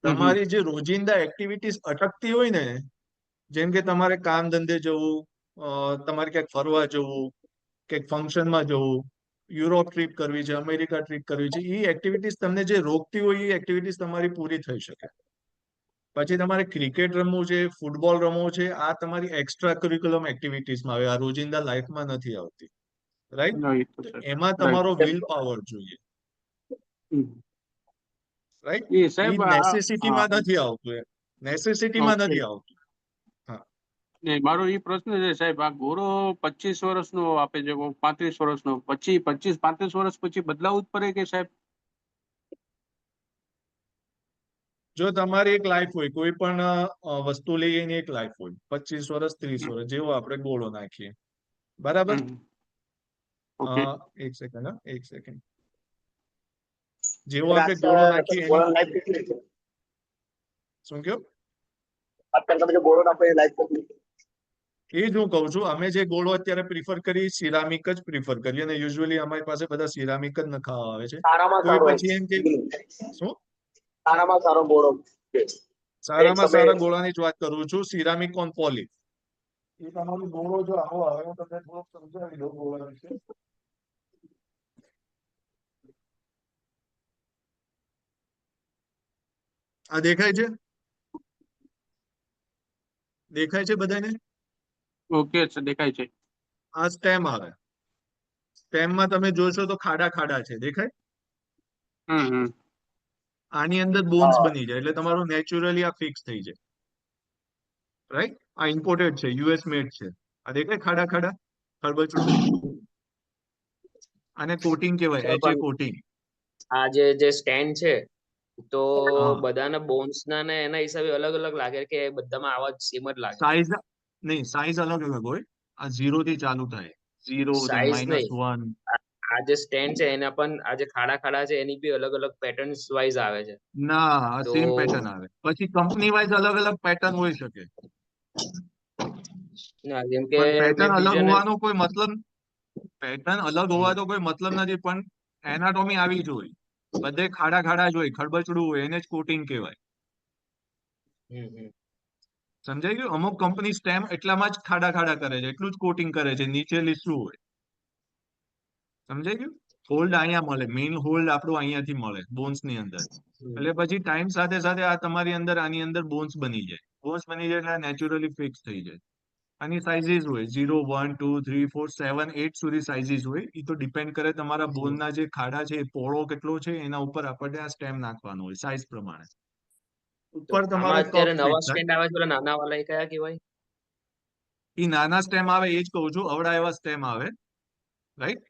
તમારી જે રોજિંદા એક્ટિવિટીઝ અટકતી હોય ને, જેમ કે તમારે કામ ધંધે જવું, તમારે ક્યાંક ફરવા જવું, ક્યાંક ફંક્શનમાં જવું, યુરોપ ટ્રીપ કરવી છે, અમેરિકા ટ્રીપ કરવી છે, એ એક્ટિવિટીઝ તમને જે રોકતી હોય એ એક્ટિવિટીઝ તમારી પૂરી થઈ શકે. પછી તમારે ક્રિકેટ રમવું છે, ફૂટબોલ રમવું છે, આ તમારી એક્સ્ટ્રા કરિક્યુલમ એક્ટિવિટીઝમાં આવે, આ રોજિંદા લાઈફમાં નથી આવતી. રાઈટ? રાઈટ તો સર. એમાં તમારો વિલ પાવર જોઈએ. રાઈટ? એ એ સાહેબ નેસેસિટીમાં નથી આવતું, એમ નેસેસિટીમાં ઓકે. નથી આવતું. ને મારો એ પ્રશ્ન છે સાહેબ, આ ગોળો 25 વર્ષનો આપે છે, 35 વર્ષનો, પછી 25-35 વર્ષ પછી બદલાવું જ પડે કે સાહેબ? જો તમારી એક લાઈફ હોય, કોઈ પણ વસ્તુ લઈએ એની એક લાઈફ હોય, 25 વર્ષ 30 વર્ષ, જેવો આપણે ગોળો નાખીએ, બરાબર? ઓકે. એક સેકન્ડ, એક સેકન્ડ. જેવો આપણે ગોળો નાખીએ એની શું કયો? એ જ હું કહું છું, અમે જે ગોળો અત્યારે પ્રિફર કરી, સિરામિક જ પ્રિફર કરીએ, અને યુઝ્યુઅલી અમારી પાસે બધા સિરામિક જ નખાવા આવે છે. કોઈ પછી એમ કે શું સારામાં સારા ગોળાની જ વાત કરું છું, સિરામિક ઓન પોલી. એ તમારો ગોળો જો આવો આવે, હું તમને થોડોક સમજાવી દઉં ગોળા વિશે. આ દેખાય છે? દેખાય છે બધાને? ઓકે સર, દેખાય છે. આ સ્ટેમ આવે. સ્ટેમમાં તમે જોશો તો ખાડા ખાડા છે, દેખાય? આની અંદર બોન્સ બની જાય, એટલે તમારું નેચરલી આ ફિક્સ થઈ જાય. રાઈટ? આ ઇમ્પોર્ટેડ છે, યુએસ મેડ છે. આ દેખાય ખાડા ખાડા, ખરબચડું? આને કોટિંગ કહેવાય, સર એચએ પણ કોટિંગ. આ જે સ્ટેન્ડ છે તો હા. બધાના બોન્સ ના ને એના હિસાબે અલગ અલગ લાગે કે બધામાં આવા સેમ જ લાગે? સાઈઝ નહીં, સાઈઝ અલગ અલગ હોય. આ 0 થી ચાલુ થાય, 0 then સાઈઝ નહીં, -1. આ જે સ્ટેન્ડ છે એના પણ આ જે ખાડા ખાડા છે એની બી અલગ અલગ પેટર્ન્સ વાઇઝ આવે છે. ના, તો સેમ પેટર્ન આવે. પછી કંપની વાઇઝ અલગ અલગ પેટર્ન હોઈ શકે, ના, જેમ કે પણ પેટર્ન મેં અલગ બીજાને હોવાનો કોઈ મતલબ, પેટર્ન અલગ હોવાનો કોઈ મતલબ નથી, પણ એનાટોમી આવી જ હોય. બધે ખાડા ખાડા જ હોય, ખરબચડું હોય, એને જ કોટિંગ કહેવાય. સમજાઈ ગયું? અમુક કંપની સ્ટેમ એટલામાં જ ખાડા ખાડા કરે છે, એટલું જ કોટિંગ કરે છે, નીચે લીસું હોય. સમજાઈ ગયું? હોલ્ડ અહીંયા મળે, મેઇન હોલ્ડ આપણું અહીંયાથી મળે બોન્સ ની અંદર. એટલે પછી ટાઈમ સાથે સાથે આ તમારી અંદર આની અંદર બોન્સ બની જાય. બોન્સ બની જાય એટલે નેચરલી ફિક્સ થઈ જાય. આની સાઇઝીસ હોય 0, 1, 2, 3, 4, 7, 8 સુધી સાઇઝીસ હોય. એ તો ડિપેન્ડ કરે તમારા બોનના જે ખાડા છે એ પહોળો કેટલો છે એના ઉપર આપણને આ સ્ટેમ નાખવાનું હોય સાઇઝ પ્રમાણે. તો ઉપર તમારો આમાં કપ અત્યારે ફિટ નવા થાય. સ્ટેન્ડ આવે છે પેલા નાના વાળા એ કયા કહેવાય? એ નાના સ્ટેમ આવે એ જ કહું છું, અવડા એવા સ્ટેમ આવે, રાઈટ?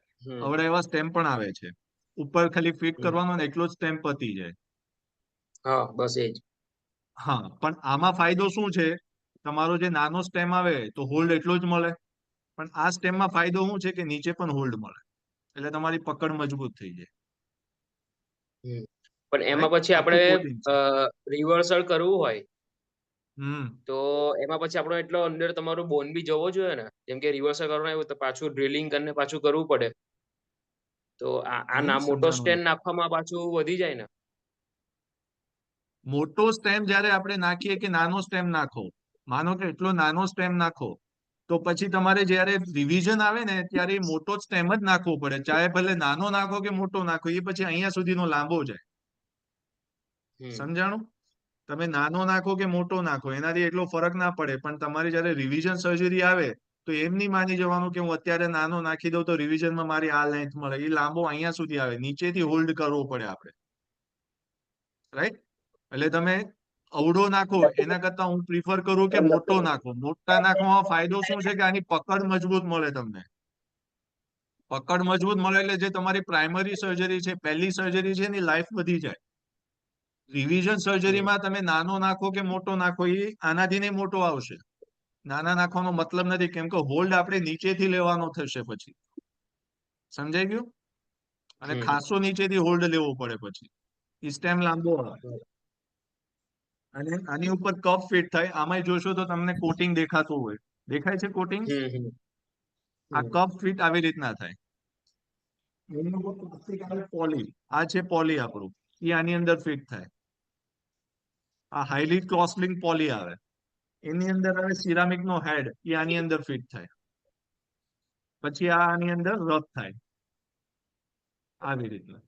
અવડા એવા સ્ટેમ પણ આવે છે. ઉપર ખાલી ફિટ કરવાનો ને એટલો જ સ્ટેમ પતી જાય. હા, બસ એ જ. હા, પણ આમાં ફાયદો શું છે? તમારો જે નાનો સ્ટેમ આવે તો હોલ્ડ એટલો જ મળે, પણ આ સ્ટેમમાં ફાયદો શું છે કે નીચે પણ હોલ્ડ મળે, એટલે તમારી પકડ મજબૂત થઈ જાય. પણ એમાં રાઈટ? પછી આખું આપણે કોટિંગ છે. રિવર્સલ કરવું હોય હમ તો એમાં પછી આપણો એટલો અંદર તમારો બોન બી જવો જોઈએ ને? જેમ કે રિવર્સલ કરવાનું આવ્યું તો પાછું ડ્રિલિંગ કરીને પાછું કરવું પડે, તો આ ના મોટો સમજાણું સ્ટેન્ડ નહીં. નાખવામાં પાછું વધી જાય ને? મોટો સ્ટેમ જયારે આપણે નાખીએ કે નાનો સ્ટેમ નાખો, માનો કે એટલો નાનો સ્ટેમ નાખો, તો પછી તમારે જયારે રિવિઝન આવે ને ત્યારે મોટો સ્ટેમ જ નાખવો પડે, ચાહે ભલે નાનો નાખો કે મોટો નાખો, એ પછી અહીંયા સુધીનો લાંબો જાય. સમજાણું? તમે નાનો નાખો કે મોટો નાખો એનાથી એટલો ફરક ના પડે, પણ તમારી જયારે રિવિઝન સર્જરી આવે તો એમ નહીં માની જવાનું કે હું અત્યારે નાનો નાખી દઉં તો રિવિઝનમાં મારી આ લેન્થ મળે. એ લાંબો અહીંયા સુધી આવે, નીચેથી હોલ્ડ કરવો પડે આપણે, રાઈટ? એટલે તમે અવળો નાખો એના કરતા હું પ્રિફર કરું કે મોટો નાખો. મોટા નાખવામાં ફાયદો શું છે કે આની પકડ મજબૂત મળે તમને. પકડ મજબૂત મળે એટલે જે તમારી પ્રાઇમરી સર્જરી છે, પહેલી સર્જરી છે, એની લાઈફ વધી જાય. રિવિઝન સર્જરીમાં તમે નાનો નાખો કે મોટો નાખો એ આનાથી નહીં મોટો આવશે. નાના નાખવાનો મતલબ નથી, કેમ કે હોલ્ડ આપણે નીચેથી લેવાનો થશે પછી. સમજાઈ ગયું? અને ખાસો નીચેથી હોલ્ડ લેવો પડે પછી. સ્ટેમ લાંબો આવે અને આની ઉપર કપ ફિટ થાય. આમાં જોશો તો તમને કોટિંગ દેખાતું હોય. દેખાય છે કોટિંગ? આ કપ ફિટ આવી રીતના થાય. એની ઉપર પ્લાસ્ટિક આવે પોલી. આ છે પોલી આપણું, એ આની અંદર ફિટ થાય. આ હાઈલી ક્રોસલિંક પોલી આવે. એની અંદર આવે સિરામિક નો હેડ, એ આની અંદર ફિટ થાય. પછી આ આની અંદર રફ થાય આવી રીતના.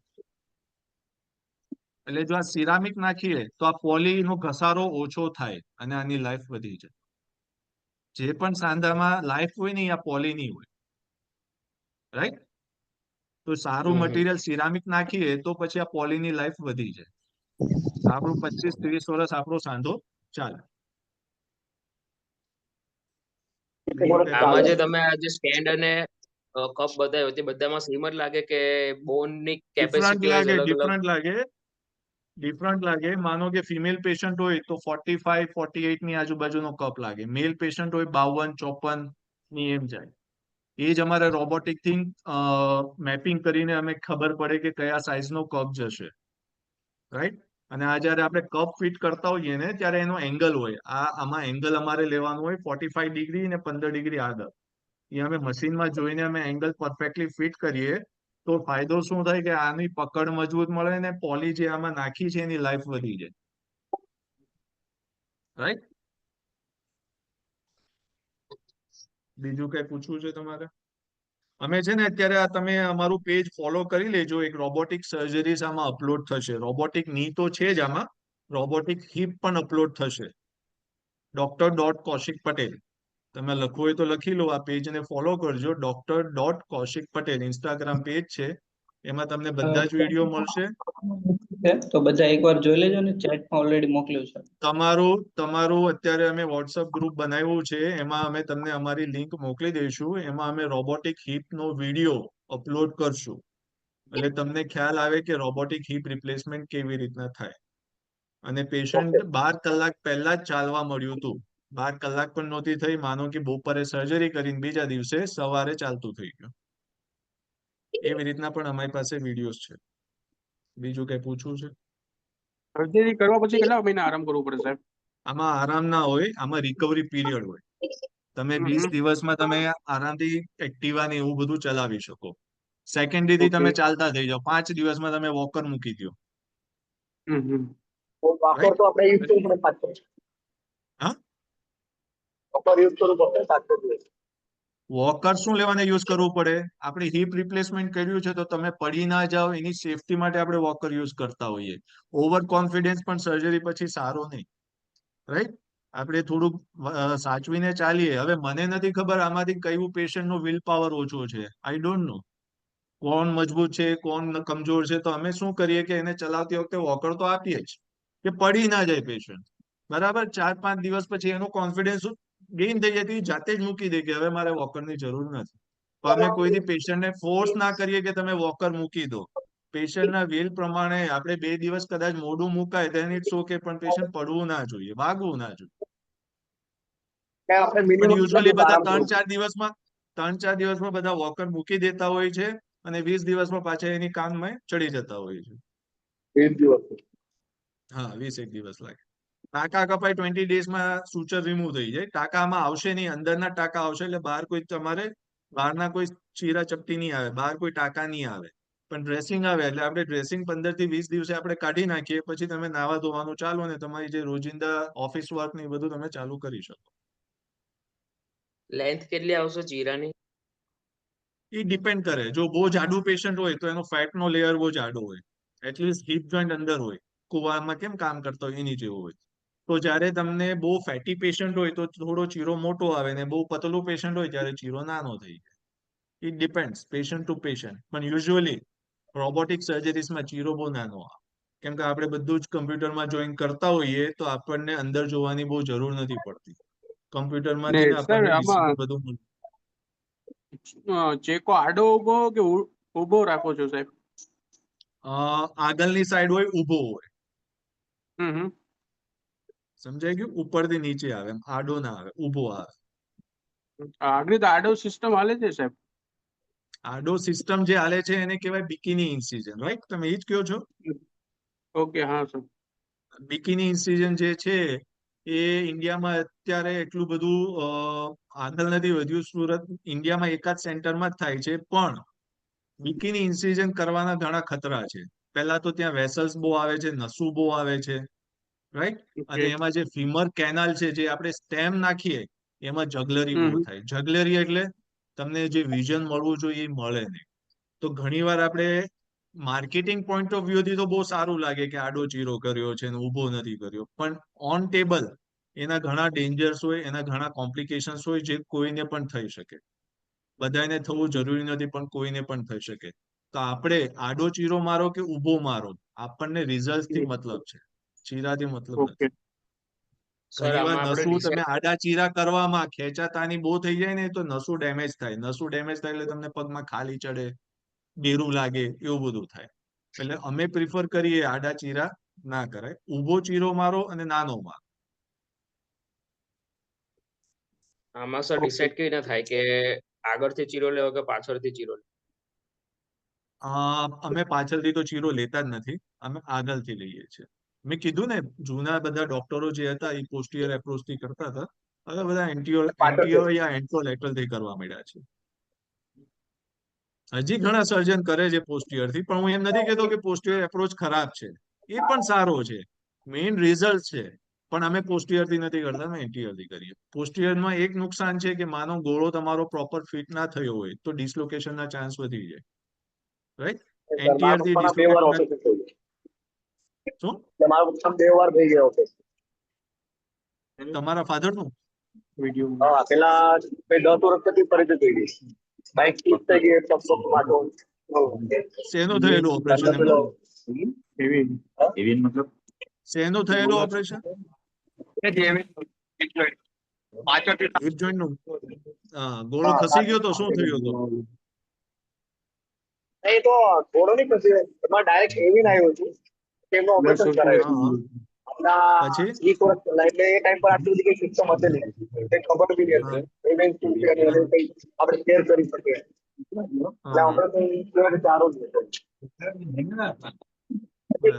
એટલે જો આ સિરામિક નાખીએ તો આ પોલી નો ઘસારો ઓછો થાય અને આની લાઈફ વધી જાય. જે પણ સાંધામાં લાઈફ હોય ને આ પોલી ની હોય, રાઈટ? તો સારું મટીરિયલ સિરામિક નાખીએ તો પછી આ પોલીની લાઈફ વધી જાય. આપણું 25-30 વર્ષ આપણો સાંધો ચાલે. આમાં જે તમે આ જે સ્ટેન્ડ અને કપ બતાવ્યો તે બધામાં સેમ જ લાગે કે બોન ની કેપેસિટી વાઇઝ અલગ અલગ? ડિફરન્ટ લાગે. માનો કે ફિમેલ પેશન્ટ હોય તો 45-48 ની આજુબાજુનો કપ લાગે. મેલ પેશન્ટ હોય 52-54 ની એમ જાય. એ જ અમારે રોબોટિક થી મેપિંગ કરીને અમે ખબર પડે કે કયા સાઇઝ નો કપ જશે, રાઈટ? અને આ જયારે આપણે કપ ફિટ કરતા હોઈએ ને ત્યારે એનો એંગલ હોય. આમાં એંગલ અમારે લેવાનું હોય 45 ડિગ્રી ને 15 ડિગ્રી આગળ. એ અમે મશીનમાં જોઈને અમે એંગલ પરફેક્ટલી ફિટ કરીએ તો ફાયદો શું થાય કે આની પકડ મજબૂત મળે ને પોલી જે આમાં નાખી છે એની લાઈફ વધી જાય, રાઈટ? બીજું કઈ પૂછવું છે તમારે? અમે છે ને અત્યારે આ તમે અમારું પેજ ફોલો કરી લેજો. એક રોબોટિક સર્જરીઝ આમાં અપલોડ થશે. રોબોટિક ની તો છે જ, આમાં રોબોટિક હિપ પણ અપલોડ થશે. Dr. Kaushik Patel તમે લખવું હોય તો લખી લો. આ પેજને ફોલો કરજો. Dr. Kaushik Patel Instagram page છે, એમાં તમને બધા જ વિડીયો મળશે. તો બધા એકવાર જોઈ લેજો ને, ચેટમાં ઓલરેડી મોકલ્યું છે. તમારું અત્યારે અમે વોટ્સઅપ ગ્રુપ બનાવ્યું છે, એમાં અમે તમને અમારી લિંક મોકલી દઈશું. એમાં અમે રોબોટિક હિપ નો વિડીયો અપલોડ કરશું, એટલે તમને ખ્યાલ આવે કે રોબોટિક હિપ રિપ્લેસમેન્ટ કેવી રીતના થાય. અને પેશન્ટ 12 કલાક પહેલા જ ચાલવા મળ્યું હતું. 12 કલાક પણ નહોતી થઈ. માનો કે બપોરે સર્જરી કરીને બીજા દિવસે સવારે ચાલતું થઈ ગયું. એવી રીતના પણ અમારી પાસે વિડીયોઝ છે. બીજું કઈ પૂછવું છે? સર્જરી કરવા પછી કેટલા મહિના આરામ કરવો પડે સાહેબ? આમાં આરામ ના હોય, આમાં રિકવરી પીરિયડ હોય. તમે 20 દિવસમાં તમે આરામથી એક્ટિવા ને એવું બધું ચલાવી શકો. સેકન્ડરી થી તમે ચાલતા થઈ જાઓ. 5 દિવસમાં તમે વોકર મૂકી દો. વોકર શું લેવાને યુઝ કરવું પડે? આપણે હિપ રિપ્લેસમેન્ટ કર્યું છે તો તમે પડી ના જાઓ એની સેફટી માટે આપણે વોકર યુઝ કરતા હોઈએ. ઓવર કોન્ફિડન્સ પણ સર્જરી પછી સારો નહીં, રાઈટ? આપણે થોડુંક સાચવીને ચાલીએ. હવે મને નથી ખબર આમાંથી કયું પેશન્ટ નો વિલ પાવર ઓછો છે. આઈ ડોન્ટ નો કોણ મજબૂત છે કોણ કમજોર છે. તો અમે શું કરીએ કે એને ચલાવતી વખતે વોકર તો આપીએ જ કે પડી ના જાય પેશન્ટ. બરાબર 4-5 દિવસ પછી એનો કોન્ફિડન્સ ગેઇન થઈ જાય, જાતે જ મૂકી દે કે હવે મારે વોકરની જરૂર નથી. તો અમે કોઈથી પેશન્ટને ફોર્સ ના કરીએ કે તમે વોકર મૂકી દો. પેશન્ટના વિલ પ્રમાણે આપણે 2 દિવસ કદાચ મોડું મુકાય then it's okay, પણ પેશન્ટ પડવું ના જોઈએ, ભાગવું ના જોઈએ. પણ યુઝ્યુઅલી બધા 3-4 દિવસમાં બધા વોકર મૂકી દેતા હોય છે અને 20 દિવસમાં પાછા એની કામમાં ચડી જતા હોય છે. 20 દિવસ. હા, 20 દિવસ લાગે. ટાંકા કપાય 20 ડેઝમાં સુચર રિમૂવ થઈ જાય. ટાંકામાં આવશે નહીં, અંદરના ટાંકા આવશે એટલે બહાર કોઈ તમારે બહારના કોઈ ચીરા ચપટી નહીં આવે, બહાર કોઈ ટાંકા નહીં આવે. પણ ડ્રેસિંગ આવે એટલે આપણે ડ્રેસિંગ 15 થી 20 દિવસે આપણે કાઢી નાખીએ. પછી તમે નાવા ધોવાનું ચાલો અને તમારી જે રોજિંદા ઓફિસ વર્ક ને એ બધું તમે ચાલુ કરી શકો. લેન્થ કેટલી આવશે ચીરાની? એ ડિપેન્ડ કરે. જો બહુ જાડું પેશન્ટ હોય તો એનો ફેટ નો લેયર બહુ જાડો હોય. એટલીસ્ટ હિપ જોઈન્ટ અંદર હોય, કુવામાં કેમ કામ કરતા હોય એની જેવું હોય. તો જ્યારે તમને બહુ ફેટી પેશન્ટ હોય તો થોડો ચીરો મોટો આવે ને બહુ પતલું પેશન્ટ હોય ત્યારે ચીરો નાનો થઈ જાય. It depends patient two patient, પણ યુઝ્યુઅલી રોબોટિક સર્જરીઝમાં ચીરો બહુ નાનો આવે, કેમ કે આપણે બધું જ કમ્પ્યુટરમાં જોઈન કરતા હોઈએ તો આપણને અંદર જોવાની બહુ જરૂર નથી પડતી. કમ્પ્યુટરમાંથી ને સર આપણને આમાં ડિસ્પ્લે બધું ચેકો આડો ઉભો કે ઉભો રાખો છો સાહેબ? આગળની સાઈડ હોય, ઊભો હોય. હમ. સમજાઈ ગયું? ઉપરથી નીચે આવે, એમ આડો ના આવે, ઊભો આવે. આગળ તો આડો સિસ્ટમ હાલે છે સાહેબ. આડો સિસ્ટમ જે હાલે છે એને કહેવાય બિકિની ઇન્સિઝન, રાઈટ? તમે એ જ કહો છો? ઓકે, હા સર. બિકિની ઇન્સિઝન જે છે એ ઇન્ડિયામાં અત્યારે એટલું બધું આગળ નથી વધ્યું. સુરત ઇન્ડિયામાં એકાદ સેન્ટરમાં જ થાય છે, પણ બિકિની ઇન્સિઝન કરવાના ઘણા ખતરા છે. પહેલા તો ત્યાં વેસલ્સ બહુ આવે છે, નસું બહુ આવે છે, રાઈટ? અને એમાં જે ફીમર કેનાલ છે, જે આપણે સ્ટેમ નાખીએ એમાં જગલરી બહુ થાય. જગલરી એટલે તમને જે વિઝન મળવું જોઈએ એ મળે નહીં. તો ઘણીવાર આપણે માર્કેટિંગ પોઈન્ટ ઓફ વ્યૂ થી તો બહુ સારું લાગે કે આડો ચીરો કર્યો છે ને ઊભો નથી કર્યો, પણ ઓન ટેબલ એના ઘણા ડેન્જર્સ હોય, એના ઘણા કોમ્પ્લિકેશન્સ હોય જે કોઈને પણ થઈ શકે. બધાને થવું જરૂરી નથી, પણ કોઈને પણ થઈ શકે. તો આપણે આડો ચીરો મારો કે ઊભો મારો, આપણને રિઝલ્ટ થી મતલબ છે, ચીરાથી મતલબ ઓકે નથી. સર ઘણીવાર આમાં આપણે નસું તમે ડિસાઇડ આડા ચીરા કરવામાં ખેંચાતાની બહુ થઈ જાય ને તો નસું ડેમેજ થાય. નસું ડેમેજ થાય એટલે તમને પગમાં ખાલી ચડે, બેરું લાગે, એવું બધું થાય. એટલે અમે પ્રિફર કરીએ આડા ચીરા ના કરાય, ઊભો ચીરો મારો અને નાનો મારો. આમાં સર ડિસાઇડ કેવી રીતના થાય કે આગળથી ચીરો લેવો કે પાછળથી ચીરો લેવો? અમે પાછળથી તો ચીરો લેતા જ નથી, અમે આગળથી લઈએ છીએ. મેં કીધું ને, જૂના બધા ડોક્ટરો જે હતા એ પોસ્ટિયર એપ્રોચ થી કરતા હતા. હવે બધા એન્ટિયો યા એન્ટ્રોલેટરલ થી કરવા માંડ્યા છે. હજી ઘણા સર્જન કરે છે પોસ્ટિયર થી, પણ હું એમ નથી કહેતો કે પોસ્ટિયર એપ્રોચ ખરાબ છે. એ પણ સારો છે, મેઇન રિઝલ્ટ છે. પણ અમે પોસ્ટિયર થી નથી કરતા, અમે એન્ટિયર થી કરીએ. પોસ્ટિયરમાં એક નુકસાન છે કે માનો ગોળો તમારો પ્રોપર ફિટ ના થયો હોય તો ડિસ્લોકેશન ના ચાન્સ વધી જાય, રાઈટ? એન્ટિયર થી ડિસ્લોકેશન શું? તમારા ફાધર નું વિડીયો પેલા 10 વર્ષ પછી ફરીથી થઈ ગઈ બાઇક સ્કીપ થઈ ગઈ એટલે માટો શેનું થયેલું ઓપરેશન એમનું? એવી મતલબ શેનું થયેલું ઓપરેશન? હિપ જોઈન્ટ નું? ગોળો ખસી ગયો તો શું થયું હતું? એ તો ઘોડો નહીં પછી એમાં ડાયરેક્ટ એવી આવ્યું હતું કે એમનું ઓપરેશન કરાયું હા, હમણાં પછી 20 વર્ષ પહેલા એટલે એ ટાઈમ પર આટલી બધી કઈ સિસ્ટમ હતી નહીં, કઈ ખબર બી નહીં હા, હતી પેમેન્ટ શું છે અને એને કઈ આપણે શેર કરી શકીએ એટલે હા, ઓપરેશન સારું જ હતું. પછી બરાબર,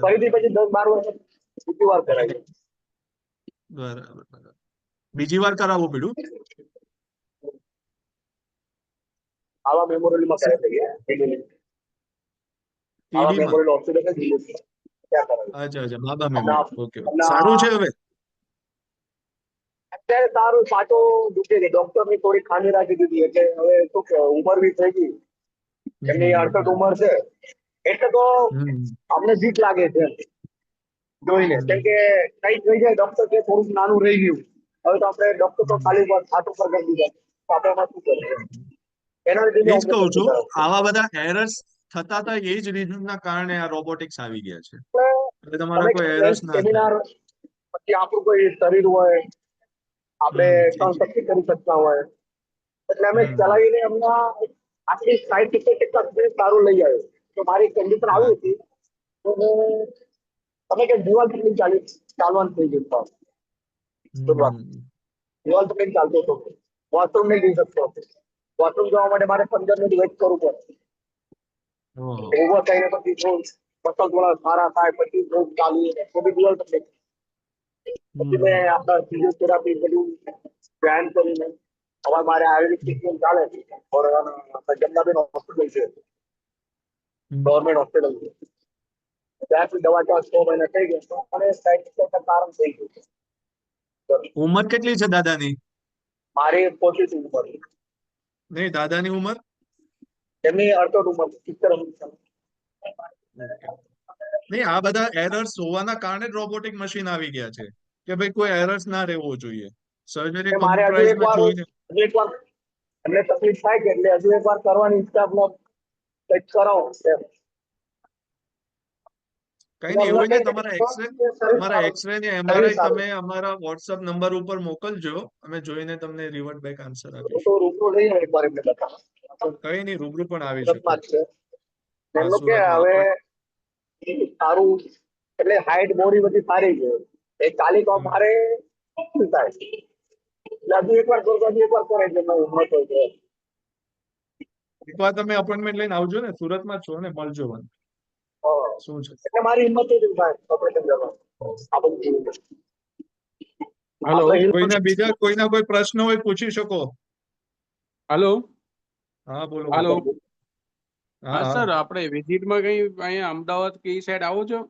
ફરીથી પછી 10-12 વર્ષ બીજી વાર કરાયું. બરાબર. બીજી વાર કરાવવું પડ્યું? આવા મેમોરિયલમાં કરાવી દઈએ આવા ટીબીમાં? મેમોરિયલ હોસ્પિટલ છે ત્યાં કરાવ્યું. અચ્છા, બાબા મેમોરિયલ. ઓકે, હમણાં સારું છે હવે? અત્યારે સારું પાછો દુખે છે, ડોક્ટર ની થોડી ખામી રાખી દીધી એટલે હવે શું કે ઉંમર બી થઈ ગઈ, એમની 68 ઉંમર છે એટલે તો હમ, અમને બીક લાગે છે જોઈને, કેમ કે કઈ થઈ જાય ડોક્ટર કે થોડુંક નાનું રહી ગયું, હવે તો આપણે ડોક્ટર તો ખાલી હાથ ઉપર કરી દીધા તો આપણે એમાં શું કરીએ, એના લીધે એ જ કહું ઓપરેશન છું, કરાવવું. આવા બધા એરર્સ થતા હતા એ જ રીઝન ના કારણે આ રોબોટિક્સ આવી ગયા છે. એટલે તમે તમારા કોઈ એરર્સ ના થાય. સેમિનાર પછી આપણું કોઈ શરીર હોય આપણે હમ, સહનશક્તિ કરી શકતા હોય એટલે અમે હમ, ચલાવીને એમના આટલી 60-70% સારું લઈ આવ્યો. તો મારી કન્ડિશન આવી બરાબર. હતી તો હું તમે કે દિવાલ તકલીફ ચાલવાનું થઈ ગયું હમ, દિવાલ તકલીફ ચાલતો હતો, વોશરૂમ નહીં જઈ શકતો, વોશરૂમ જવા માટે મારે 15 મિનિટ વેઇટ કરવું પડે, ઓહો, ઉભો થઈને પછી મસલ થોડા સારા થાય પછી થોડુંક ચાલીએ તો બી દિવાલ તકલીફ. પછી મેં હમ, આપણા ફિઝિયોથેરાપી બધું ધ્યાન કરીને હવે મારે આયુર્વેદિક ટ્રીટમેન્ટ ચાલે છે જમનાબેન હોસ્પિટલ છે, હમ. ગવર્મેન્ટ હોસ્પિટલ છે, ત્યાંથી દવા 6 મહિના થઈ ગયા અને સાઈડ કારણ થઈ ગયું. ઉંમર કેટલી છે દાદાની? મારી 85 ઉંમર, નહીં, દાદાની ઉંમર? એમની 68 ઉંમર, 70. ઓકે. નહીં, આ બધા એરર્સ હોવાના કારણે જ રોબોટિક મશીન આવી ગયા છે. કે ભાઈ કોઈ એરર્સ ના રહેવો જોઈએ. સર્જરી કે મારે હજુ કમ્પ્યુટરાઇઝમાં એકવાર જોઈને એમને તકલીફ થાય કે એટલે હજુ એકવાર કરવાની ઈચ્છા આપણે કંઈક કરાવો એમ. કઈ એટલે નહીં, એવું અમને હોય ને કહે છે કે તમારા એક્સરે ને સર્વિસ MRI સારું તમે અમારા WhatsApp નંબર ઉપર મોકલજો, અમે જોઈને તમને રિવર્ટ બેક આન્સર છે. આપીશું. તો રૂબરૂ લઈને એકવાર એમને બતાવો. કઈ નહીં, રૂબરૂ પણ આવી શકો. સુરતમાં જ છે. હા, એમનું કે સુરતમાં હવે પણ સારું એટલે હાઈટ બોડી બધી સારી છે. એ ચાલી તો મારે શું થાય એટલે હજુ એકવાર કરો તો હજુ એકવાર કરે એટલે મને હિંમત હોય છે. એકવાર તમે અપોઇન્ટમેન્ટ લઈને આવજો ને, સુરતમાં જ છો ને, મળજો મને હા. શું છે. એટલે મારી હિંમત થઈ ગઈ ભાઈ ઓપરેશન કરવાનું. આ બધું જોયું. હલો આપણે કોઈના કોઈ પ્રશ્ન હોય પૂછી શકો. હલો હા, બોલો હલો બોલો. હા હા હા. સર, આપણે વિઝિટમાં કઈ અહીંયા અમદાવાદ કે એ સાઈડ આવો છો?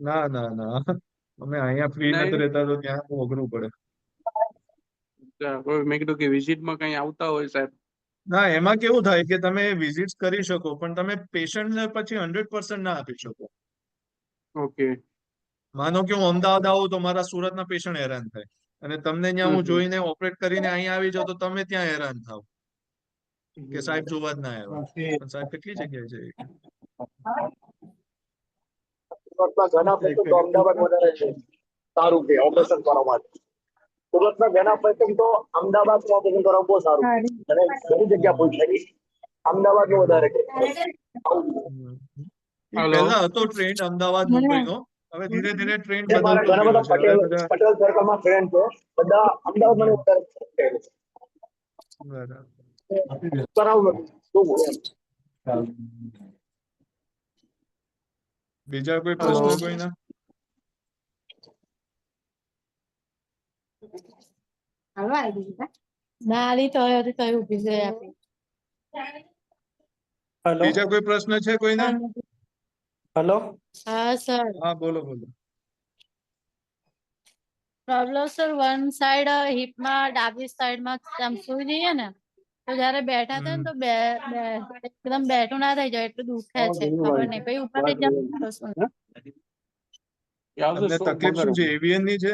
ના ના ના, અમે અહીંયા ફ્રી નહીં? નથી રહેતા તો ત્યાં બહુ અઘરું પડે. મેં કીધું કે વિઝિટમાં કઈ આવતા હોય સાહેબ. ના, એમાં કેવું થાય કે તમે વિઝિટ કરી શકો પણ તમે પેશન્ટને પછી 100% ના આપી શકો. ઓકે. માનો કે હું અમદાવાદ આવું તો મારા સુરતના પેશન્ટ હેરાન થાય અને તમને ત્યાં હું જોઈને ઓપરેટ કરીને અહીંયા આવી જાઉં તો તમે ત્યાં હેરાન થાવ કે સાહેબ જોવા જ ના આવ્યા. પણ સાહેબ કેટલી જગ્યાએ છે. સુરતમાં ઘણા પેશન્ટ તો અમદાવાદ વધારે છે સારું કે ઓપરેશન કરવા માટે. સુરતના ઘણા પેશન્ટ તો અમદાવાદ ઓપરેશન કરવા બહુ સારું છે. અને ઘણી જગ્યા પૂછાય અમદાવાદ નું વધારે છે. હલો પહેલા હતો ટ્રેન્ડ અમદાવાદ મુંબઈનો, હવે ધીરે ધીરે ટ્રેન્ડ જે મારા બદલતો ઘણા ગયો બધા છે. હવે બધા પટેલ સર્કલમાં ફ્રેન્ડ છે બધા અમદાવાદ મને વધારે બરાબર. કરાવું નથી શું બોલું એમ. બીજા કોઈ હલો પ્રશ્ન કોઈના? હેલો બીજા કોઈ પ્રશ્ન છે કોઈને? હેલો હા સર, હા, બોલો બોલો. પ્રોબ્લેમ સર વન સાઈડ હિપમાં ડાબી સાઈડમાં આમ સુઈ જઈએ ને તો જયારે બેઠા થાય ને તો એકદમ બેઠું ના થઈ જાય એટલું દુખે છે, ખબર નહીં પછી ઉપર થઈ જાય તો શું. એ આવશે તમને તકલીફ શું છે? એવિયન ની છે?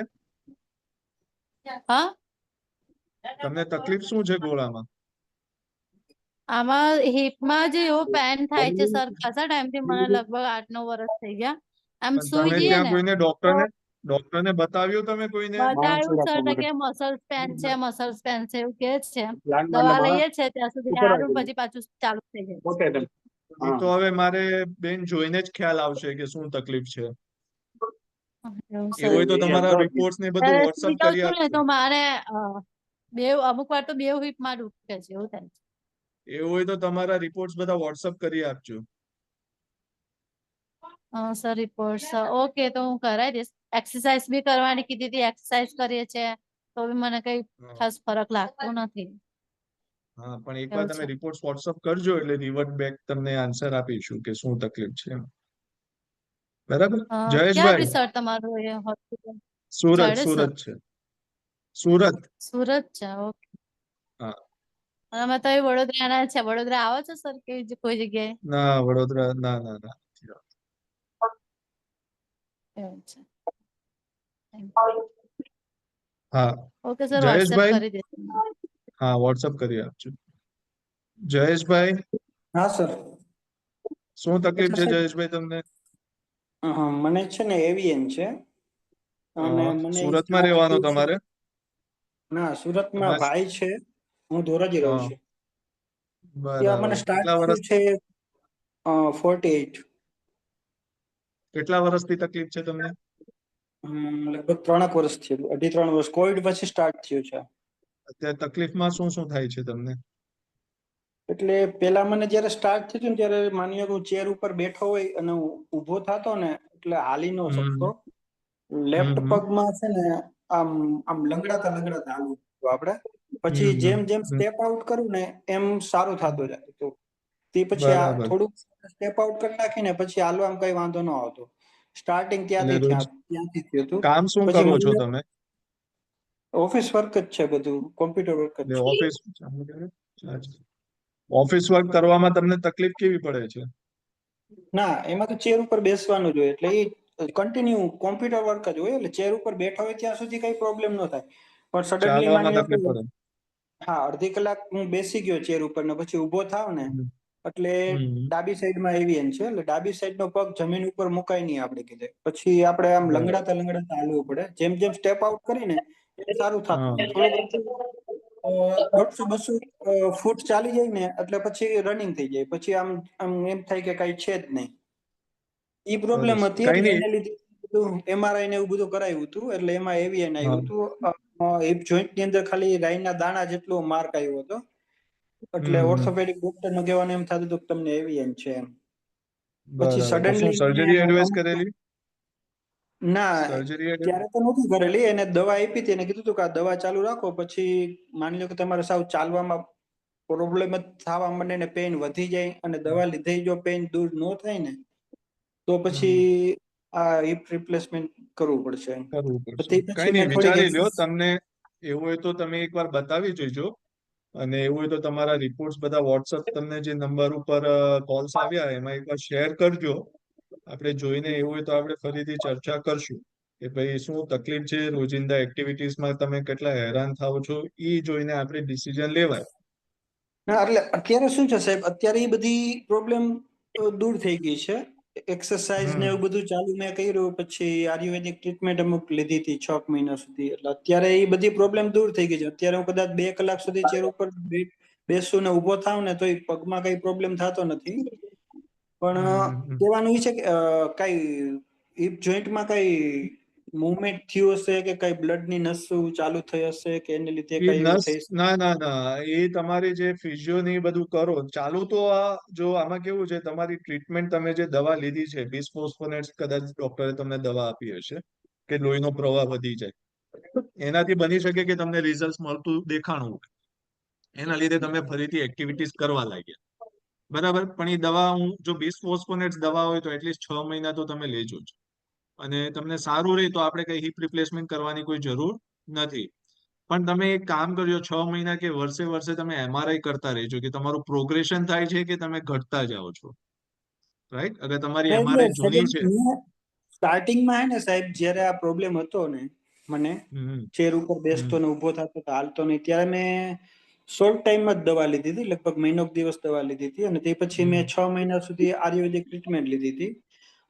હા, તમને તકલીફ શું છે ગોળામાં? આમાં હિપમાં જે એવો પેન થાય છે સર, ખાસા ટાઈમથી મને લગભગ 8-9 વર્ષ થઈ ગયા. આમ પણ સુઈ તમે જઈએ ત્યાં ને કોઈને તો ડોક્ટરને બતાવ્યું તમે કોઈને? બતાવ્યું સર કે મસલ્સ પેન છે, મસલ્સ પેન છે એવું કે છે. દવા લઈએ છે ત્યાં સુધી સારું, પછી પાછું ચાલુ થઈ જાય છે. એ તો હવે મારે બેન જોઈને જ ખ્યાલ આવશે કે શું તકલીફ છે. એવું એવું હોય તો સર, તમારા રિપોર્ટ્સ ને બધું વોટ્સઅપ બેસી જાઉં કરી છું ને આપજો. તો મારે અમુક વાર તો બેવ હિપમાં દુખે છે એવું થાય છે. એવું હોય તો તમારા રિપોર્ટ્સ બધા વોટ્સઅપ કરી આપજો. સર રિપોર્ટ્સ ઓકે, તો હું કરાવી દઈશ. એક્સરસાઇઝ બી કરવાની કીધી હતી, એક્સરસાઇઝ કરીએ છીએ તો બી મને કઈ હા ખાસ ફરક લાગતો નથી. હા, પણ એકવાર એવું તમે છે. રિપોર્ટ્સ વોટ્સઅપ કરજો એટલે રિવર્ટ બેક તમને આન્સર આપીશું કે શું તકલીફ છે. બરાબર. ક્યાં જયેશભાઈ, બી સર તમારું એ હોસ્પિટલ? સુરત જાડેસર સુરત છે. સુરત. સુરત છે, ઓકે. હા. અમે તો એ વડોદરાના છે. વડોદરા આવો છો સર કે કોઈ જગ્યાએ? ના, વડોદરા ના ના ના. એવું છે. હા, ઓકે સર, વોટ્સએપ જયેશભાઈ. કરી દેજો. હા, વોટ્સઅપ કરી આપજો. જયેશભાઈ, હા સર. શું તકલીફ છે સાહેબ, જયેશભાઈ તમને? મને છે ને એવિયન છે અને મને સુરતમાં રહેવાનું તમારે? ના, સુરતમાં તમારે ભાઈ છે, હું ધોરાજી રહું હા, છું. ત્યાં મને બરાબર. સ્ટાર્ટ થયું છે 48. કેટલા વર્ષથી તકલીફ છે તમને? લગભગ 3 વર્ષ થયું, 2.5-3 વર્ષ. કોવિડ પછી સ્ટાર્ટ થયું છે. અત્યારે તકલીફમાં શું શું થાય છે તમને? એટલે પેલા મને જયારે સ્ટાર્ટ થયું ને ત્યારે માની લો કે હું ચેર ઉપર બેઠો હોય અને હું ઊભો થતો ને એટલે હાલી ન શકતો. લેફ્ટ હમ પગમાં છે ને આમ આમ લંગડાતા હાલવું આપણે. પછી હમ જેમ જેમ હમ. સ્ટેપ આઉટ કરું ને એમ સારું થતું જાય. તો તે પછી આ બરાબર. થોડુંક સ્ટેપ આઉટ કરી નાખીને પછી હાલવામાં કઈ વાંધો ન આવતો. સ્ટાર્ટિંગ એટલે રોજ ત્યાંથી થયું હતું. કામ શું પછી કરો છો મને તમે? ઓફિસ વર્ક જ છે બધું, કોમ્પ્યુટર વર્ક જ એટલે છે. ઓફિસ વર્ક કરવામાં તમને તકલીફ કેવી પડે છે? ના, એમાં તો ચેર ઉપર બેસવાનું જ હોય એટલે એ કન્ટિન્યુ કોમ્પ્યુટર વર્ક જ હોય, એટલે ચેર ઉપર બેઠા હોય ત્યાં સુધી કઈ પ્રોબ્લેમ ન થાય. પણ સડનલી ચાલવામાં માની લો તકલીફ કે પડે. હા અડધી કલાક હું બેસી ગયો ચેર ઉપર ને પછી ઊભો થાવ ને હમ. એટલે હમ. ડાબી સાઈડમાં એવીએન છે, એટલે ડાબી સાઈડ નો પગ જમીન ઉપર મુકાય નહીં આપણે કીધે. પછી આપણે આમ બરાબર. લંગડાતા હાલવું પડે. જેમ જેમ સ્ટેપ આઉટ કરીને સારું થતું હા. જાય. થોડુંક 150-200 ફૂટ ચાલી જાય ને એટલે પછી રનિંગ થઈ જાય. પછી આમ આમ એમ થાય કે કઈ છે જ નહીં. ઈ પ્રોબ્લેમ સરસ. હતી કઈ એટલે નહીં. એને લીધે બધું એમઆરઆઈ ને એવું બધું કરાવ્યું હતું. એટલે એમાં એવીએન હા. આવ્યું હતું. હિપ જોઈન્ટ ની અંદર ખાલી રાઈના દાણા જેટલો માર્ક આવ્યો હતો. એટલે હમ. ઓર્થોપેડિક ડોક્ટર નું કહેવાનું એમ થતું હતું કે તમને એવીએન છે એમ. પછી બરાબર. તો શું સડનલી સર્જરી એડવાઇસ કરેલી? ના સર્જરી એડવાઇસ? ત્યારે તો નથી કરેલી. એને દવા આપી હતી, એને કીધું હતું કે આ દવા ચાલુ રાખો, પછી માની લો કે તમારે સાવ ચાલવામાં પ્રોબ્લેમ જ થવા માંડે ને પેઇન વધી જાય અને દવા લીધે જો પેઇન દૂર ન થાય ને તો પછી આ હિપ રિપ્લેસમેન્ટ કરવું પડશે. કરવું તો પડશે. તે કઈ પછી નહીં, મેં થોડીક વિચારી લ્યો. તમને એવું હોય તો તમે એકવાર બતાવી જોજો. અને એવું હોય તો તમારા રિપોર્ટ્સ બધા વોટ્સઅપ, તમને જે નંબર ઉપર કોલ્સ આવ્યા એમાં એકવાર શેર કરજો. આપણે જોઈને એવું હોય તો આપણે ફરીથી ચર્ચા કરશું કે ભાઈ શું તકલીફ છે, રોજિંદા એક્ટિવિટીઝમાં તમે કેટલા હેરાન થાવ છો, એ જોઈને આપણે ડિસિઝન લેવાય. ના એટલે અત્યારે શું છે સાહેબ, અત્યારે એ બધી પ્રોબ્લેમ દૂર થઈ ગઈ છે. એક્સરસાઇઝ ને એવું બધું ચાલુ મેં કર્યું, પછી આયુર્વેદિક ટ્રીટમેન્ટ અમુક લીધી હતી 6 મહિના સુધી. એટલે અત્યારે એ બધી પ્રોબ્લેમ દૂર થઈ ગઈ છે. અત્યારે હું કદાચ 2 કલાક સુધી ચેર ઉપર બેસું ને ઉભો થાવ ને તો પગમાં કઈ પ્રોબ્લેમ થતો નથી. પણ કહેવાનું એ છે કે કઈ હિપ જોઈન્ટમાં કઈ મુવમેન્ટ થયું હશે કે કઈ બ્લડ ની નસો ચાલુ થઈ હશે કે એને લીધે એ કઈ એવું નસ થઈ શકે? ના ના ના, એ તમારી જે ફિઝિયો ને એ બધું કરો ચાલુ, તો આ જો આમાં કેવું છે, તમારી ટ્રીટમેન્ટ તમે જે દવા લીધી છે બિસફોસ્ફોનેટ્સ, કદાચ ડોક્ટરે તમને દવા આપી હશે કે લોહીનો પ્રવાહ વધી જાય, એનાથી બની શકે કે તમને રિઝલ્ટ મળતું દેખાણું હોય. એના લીધે તમે ફરીથી એક્ટિવિટીઝ કરવા લાગ્યા. બરાબર. પણ એ દવા હું જો બિસફોસ્ફોનેટ્સ દવા હોય તો એટલીસ્ટ 6 મહિના તો તમે લેજો જ. અને તમને સારું રહે તો આપણે કઈ હિપ રિપ્લેસમેન્ટ કરવાની કોઈ જરૂર નથી. પણ તમે એક કામ કરજો, 6 મહિના કે વર્ષે વર્ષે તમે એમઆરઆઈ કરતા રહેજો કે તમારું પ્રોગ્રેશન થાય છે કે તમે ઘટતા જાઓ છો. રાઈટ. અગર તમારી એમઆરઆઈ જૂની છે. સ્ટાર્ટિંગમાં હે ને સાહેબ, જયારે આ પ્રોબ્લેમ હતો ને મને, હમ. ચેર ઉપર બેસતો ને ઉભો થતો તો હાલતો નહીં, ત્યારે મેં શોર્ટ ટાઈમમાં જ દવા લીધી હતી. લગભગ મહિનો દિવસ દવા લીધી હતી. અને તે પછી મેં 6 મહિના સુધી આયુર્વેદિક ટ્રીટમેન્ટ લીધી હતી.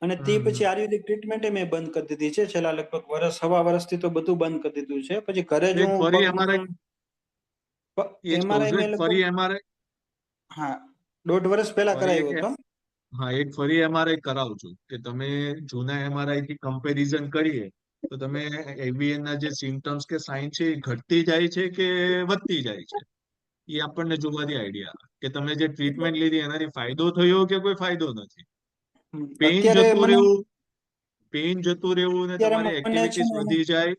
અને તે પછી આયુર્વેદિક ટ્રીટમેન્ટ મેં બંધ કરી દીધી છે. છેલ્લા લગભગ સવા વર્ષથી તો બધું બંધ કરી દીધું છે. પછી ઘરે જ એક હું ફરી એમઆરઆઈ, પગમાં એ જ કહું એમઆરઆઈ છું, મેં એક લગભગ ફરી એમઆરઆઈ, હા 1.5 વર્ષ પહેલા ફરી કરાવ્યો એક હતો. હા, એક ફરી એમઆરઆઈ કરાવજો કે તમે જૂના એમઆરઆઈ થી કમ્પેરિઝન કરીએ તો તમે એવીએન ના જે સિમ્ટમ્સ કે સાઇન છે એ ઘટતી જાય છે કે વધતી જાય છે, એ આપણને જોવાથી આઈડિયા આવે કે તમે જે ટ્રીટમેન્ટ લીધી એનાથી ફાયદો થયો કે કોઈ ફાયદો નથી. પેઇન અત્યારે જતું મને રહેવું, પેઇન જતું રહેવું ને અત્યારે તમારી મને છે એક્ટિવિટીઝ ને વધી જાય.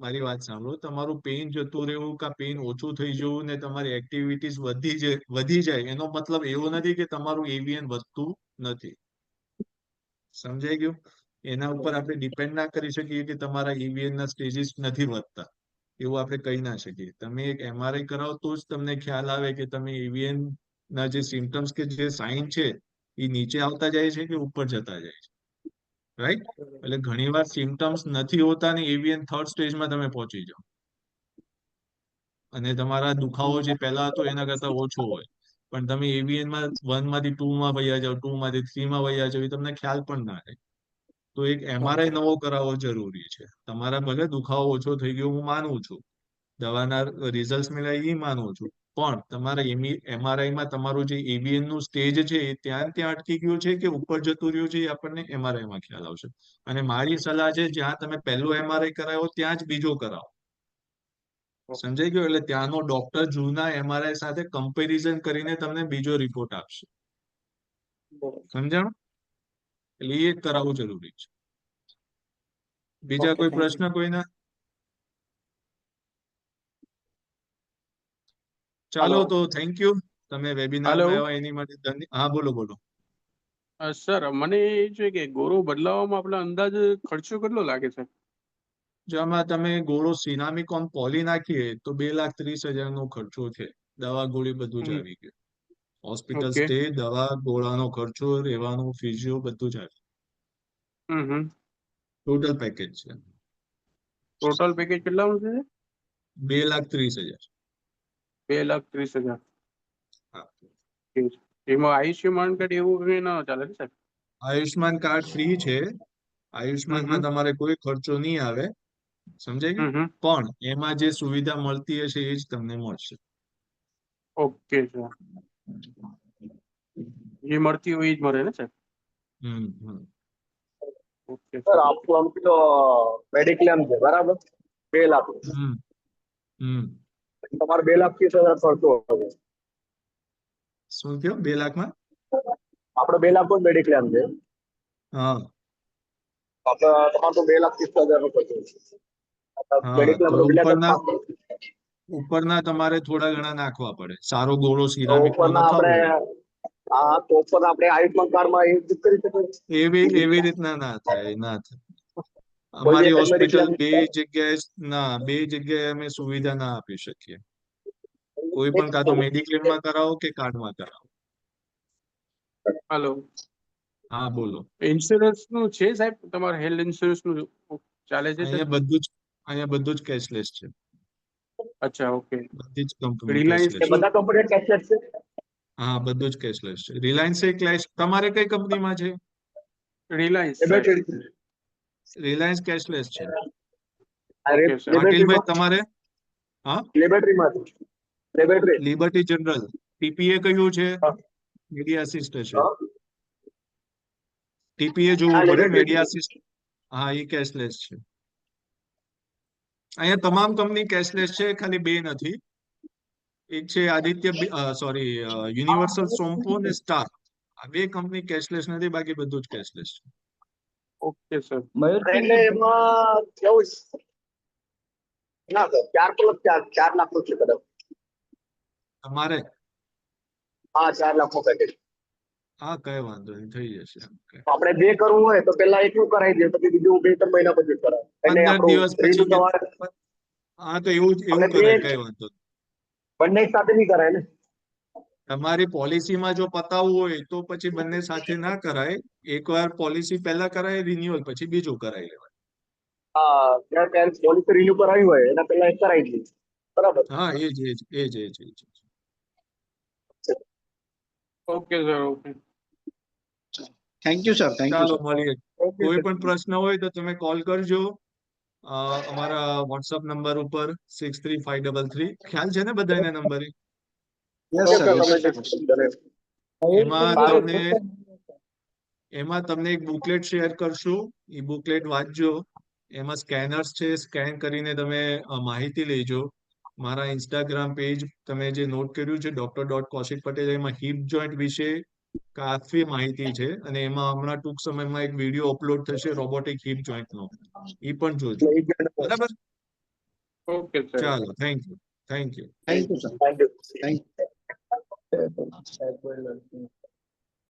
મારી વાત સાંભળો, તમારું પેઇન જતું રહેવું કા પેઇન ઓછું થઈ જવું ને તમારી એક્ટિવિટીઝ વધી જાય, એનો મતલબ એવો નથી કે તમારું એવીએન વધતું નથી. સમજાઈ ગયું? એના ઉપર આપણે ડિપેન્ડ ના કરી શકીએ કે તમારા એવીએન ના સ્ટેજીસ નથી વધતા, એવું આપણે કહી ના શકીએ. તમે એક એમઆરઆઈ કરાવો તો જ તમને ખ્યાલ આવે કે તમે એવીએન ના જે સિમ્ટમ્સ કે જે સાઇન છે એ નીચે આવતા જાય છે કે ઉપર જતા જાય છે. રાઈટ. એટલે ઘણીવાર સિમ્ટમ્સ નથી હોતા ને એવીએન 3rd સ્ટેજમાં તમે પહોંચી જાઓ અને તમારા દુખાવો જે પહેલા હતો એના કરતા ઓછો હોય, પણ તમે એવીએન માં 1 માંથી 2 માં વયા જાઓ, 2 માંથી 3 માં વયા જાઓ, એ તમને ખ્યાલ પણ ના રહે. તો એક એમઆરઆઈ નવો કરાવવો જરૂરી છે. તમારા ભલે દુખાવો ઓછો થઈ ગયો હું માનું છું, દવાના રિઝલ્ટ મળ્યા એ માનું છું, પણ તમારા એમઆરઆઈમાં તમારું જે એવીએન નું સ્ટેજ છે એ ત્યાં અટકી ગયું છે કે ઉપર જતું રહ્યું છે, એ આપણને એમઆરઆઈમાં ખ્યાલ આવશે. અને મારી સલાહ છે, જ્યાં તમે પહેલો એમઆરઆઈ કરાવો ત્યાં જ બીજો કરાવો. સમજાઈ ગયો? એટલે ત્યાંનો ડોક્ટર જૂના એમઆરઆઈ સાથે કમ્પેરિઝન કરીને તમને બીજો રિપોર્ટ આપશે. સમજાણું? એટલે એ કરાવવું જરૂરી છે. બીજા કોઈ પ્રશ્ન કોઈના? ચાલો તો થેન્ક યુ. તમે વેબિનારમાં આવ્યા એની માટે હા, બોલો બોલો. સર મને એ છે કે ગોળો બદલાવવામાં આપણે અંદાજ ખર્ચો કેટલો લાગે છે? જો આમાં તમે ગોળો સિનામિકોન પોલી નાખીએ તો 2,30,000 નો ખર્ચો છે. દવા ગોળી બધું જ આવી ગયું. Hospital okay. સ્ટે, દવા, ગોળાનો ખર્ચો, રહેવાનું, ફિઝિયો બધું જ આવી. ટોટલ પેકેજ છે ટોટલ પેકેજ કેટલાનું છે? 2,30,000. 2,30,000. હા. એમાં આયુષ્યમાન કાર્ડ એવું કંઈ ના ચાલે ને સાહેબ? આયુષ્માન કાર્ડ ફ્રી છે. આયુષ્માનમાં તમારે કોઈ ખર્ચો નહીં આવે, સમજાય ગયું? પણ એમાં જે સુવિધા મળતી હશે એ જ તમને મળશે. ઓકે સર, જે મળતી હોય એ જ મળે ને સાહેબ? ઓકે સર આપણું આમ પેલો મેડિક્લેમ છે બરાબર, 2 લાખ. તમારે 2,30,000 ખર્ચો હશે. શું કયો 2 લાખમાં? આપણે 2 લાખ નું મેડિક્લેમ છે. હા તમારે તો 2,30,000 નો ખર્ચો છે. હા મેડિક્લેમ તો નો ઉપરના તમારે થોડા ઘણા નાખવા પડે. સારો ગોળો તો સિરામિક નો ઉપરના નખાવો આપણે હોય. તો ઉપર આપણે આયુષ્માન કાર્ડમાં એ જ કરી શકીએ. એવી રીતના ના થાય, ના થાય. કોઈ અમારી એક જ હોસ્પિટલ મેડિક્લેમ બે જગ્યાએ અમે સુવિધા ના આપી શકીએ. કોઈ પણ કાં તો મેડિક્લેમમાં કરાવો કે કાર્ડમાં કરાવો. હાલો, હા બોલો. ઇન્સ્યોરન્સ નું છે સાહેબ? તમારે હેલ્થ ઇન્સ્યોરન્સ નું ચાલે છે સર? અહીંયા બધું જ કેશલેસ છે. અચ્છા, ઓકે. બધી જ કંપની રિલાયન્સ કેશલેસ છે. બધા કંપની કેશલેસ છે. હા બધું જ કેશલેસ છે. રિલાયન્સ એ કેશ. તમારે કઈ કંપનીમાં છે? રિલાયન્સ રિલાયન્સ કેશલેસ છે. Okay sir. પાટીલભાઈ તમારે? હા લેબોરેટરી લિબર્ટી જનરલ. ટીપીએ કયું છે? મીડિયા આસિસ્ટ છે. ટીપીએ જોવું પડે. મીડિયા આસિસ્ટ હા એ કેશલેસ છે. અહીંયા તમામ કંપની કેશલેસ છે, ખાલી બે નથી. એક છે આદિત્ય, સોરી યુનિવર્સલ સોમ્પો ને સ્ટાર. આ બે કંપની કેશલેસ નથી, બાકી બધું જ કેશલેસ છે. Okay sir. એટલે એમાં કેવું ના સર 4 લાખ નું છે કદાચ. તમારે? હા 4 લાખ નું પેકેજ. હા કઈ વાંધો નહીં, થઈ જશે. આપણે જે કરવું હોય તો પેલા એટલું કરાવી દે, પછી બીજું 2-3 મહિના પછી કરાય. એટલે 15 આપણું દિવસ પછી હા તો એવું કરાય, કઈ વાંધો નહીં. બંને સાથે નહીં કરાય ને. તમારી પોલિસીમાં જો પતાવવું હોય તો પછી બંને સાથે ના કરાય. એકવાર પોલિસી પહેલા કરાય, રિન્યુઅલ પછી બીજું કરાવી લેવાય. જ્યારે પોલિસી રિન્યુ કરાવી હોય એના પહેલા એક કરાવી દઈએ. બરાબર. હા એ જ. Okay sir, okay. Thank you sir, thank you ચાલો સર. મળીએ. કોઈ પણ પ્રશ્ન હોય તો તમે કોલ કરજો. અમારા વોટ્સઅપ નંબર ઉપર 63533. ખ્યાલ છે ને બધાને નંબર? યસ સર, એમાં તમને એક બુકલેટ શેર કરશું. એ બુકલેટ વાંચજો. એમાં સ્કેનર્સ છે, સ્કેન કરીને તમે માહિતી લેજો. મારા ઇન્સ્ટાગ્રામ પેજ તમે જે નોટ કર્યું છે Dr. Kaushik Patel, એમાં હિપ જોઈન્ટ વિશે કાફી માહિતી છે. અને એમાં હમણાં ટૂંક સમયમાં એક વિડીયો અપલોડ થશે રોબોટિક હિપ જોઈન્ટ નો. એ પણ જોજો. બરાબર? Okay sir. ચાલો, thank you. Thank you sir, thank you.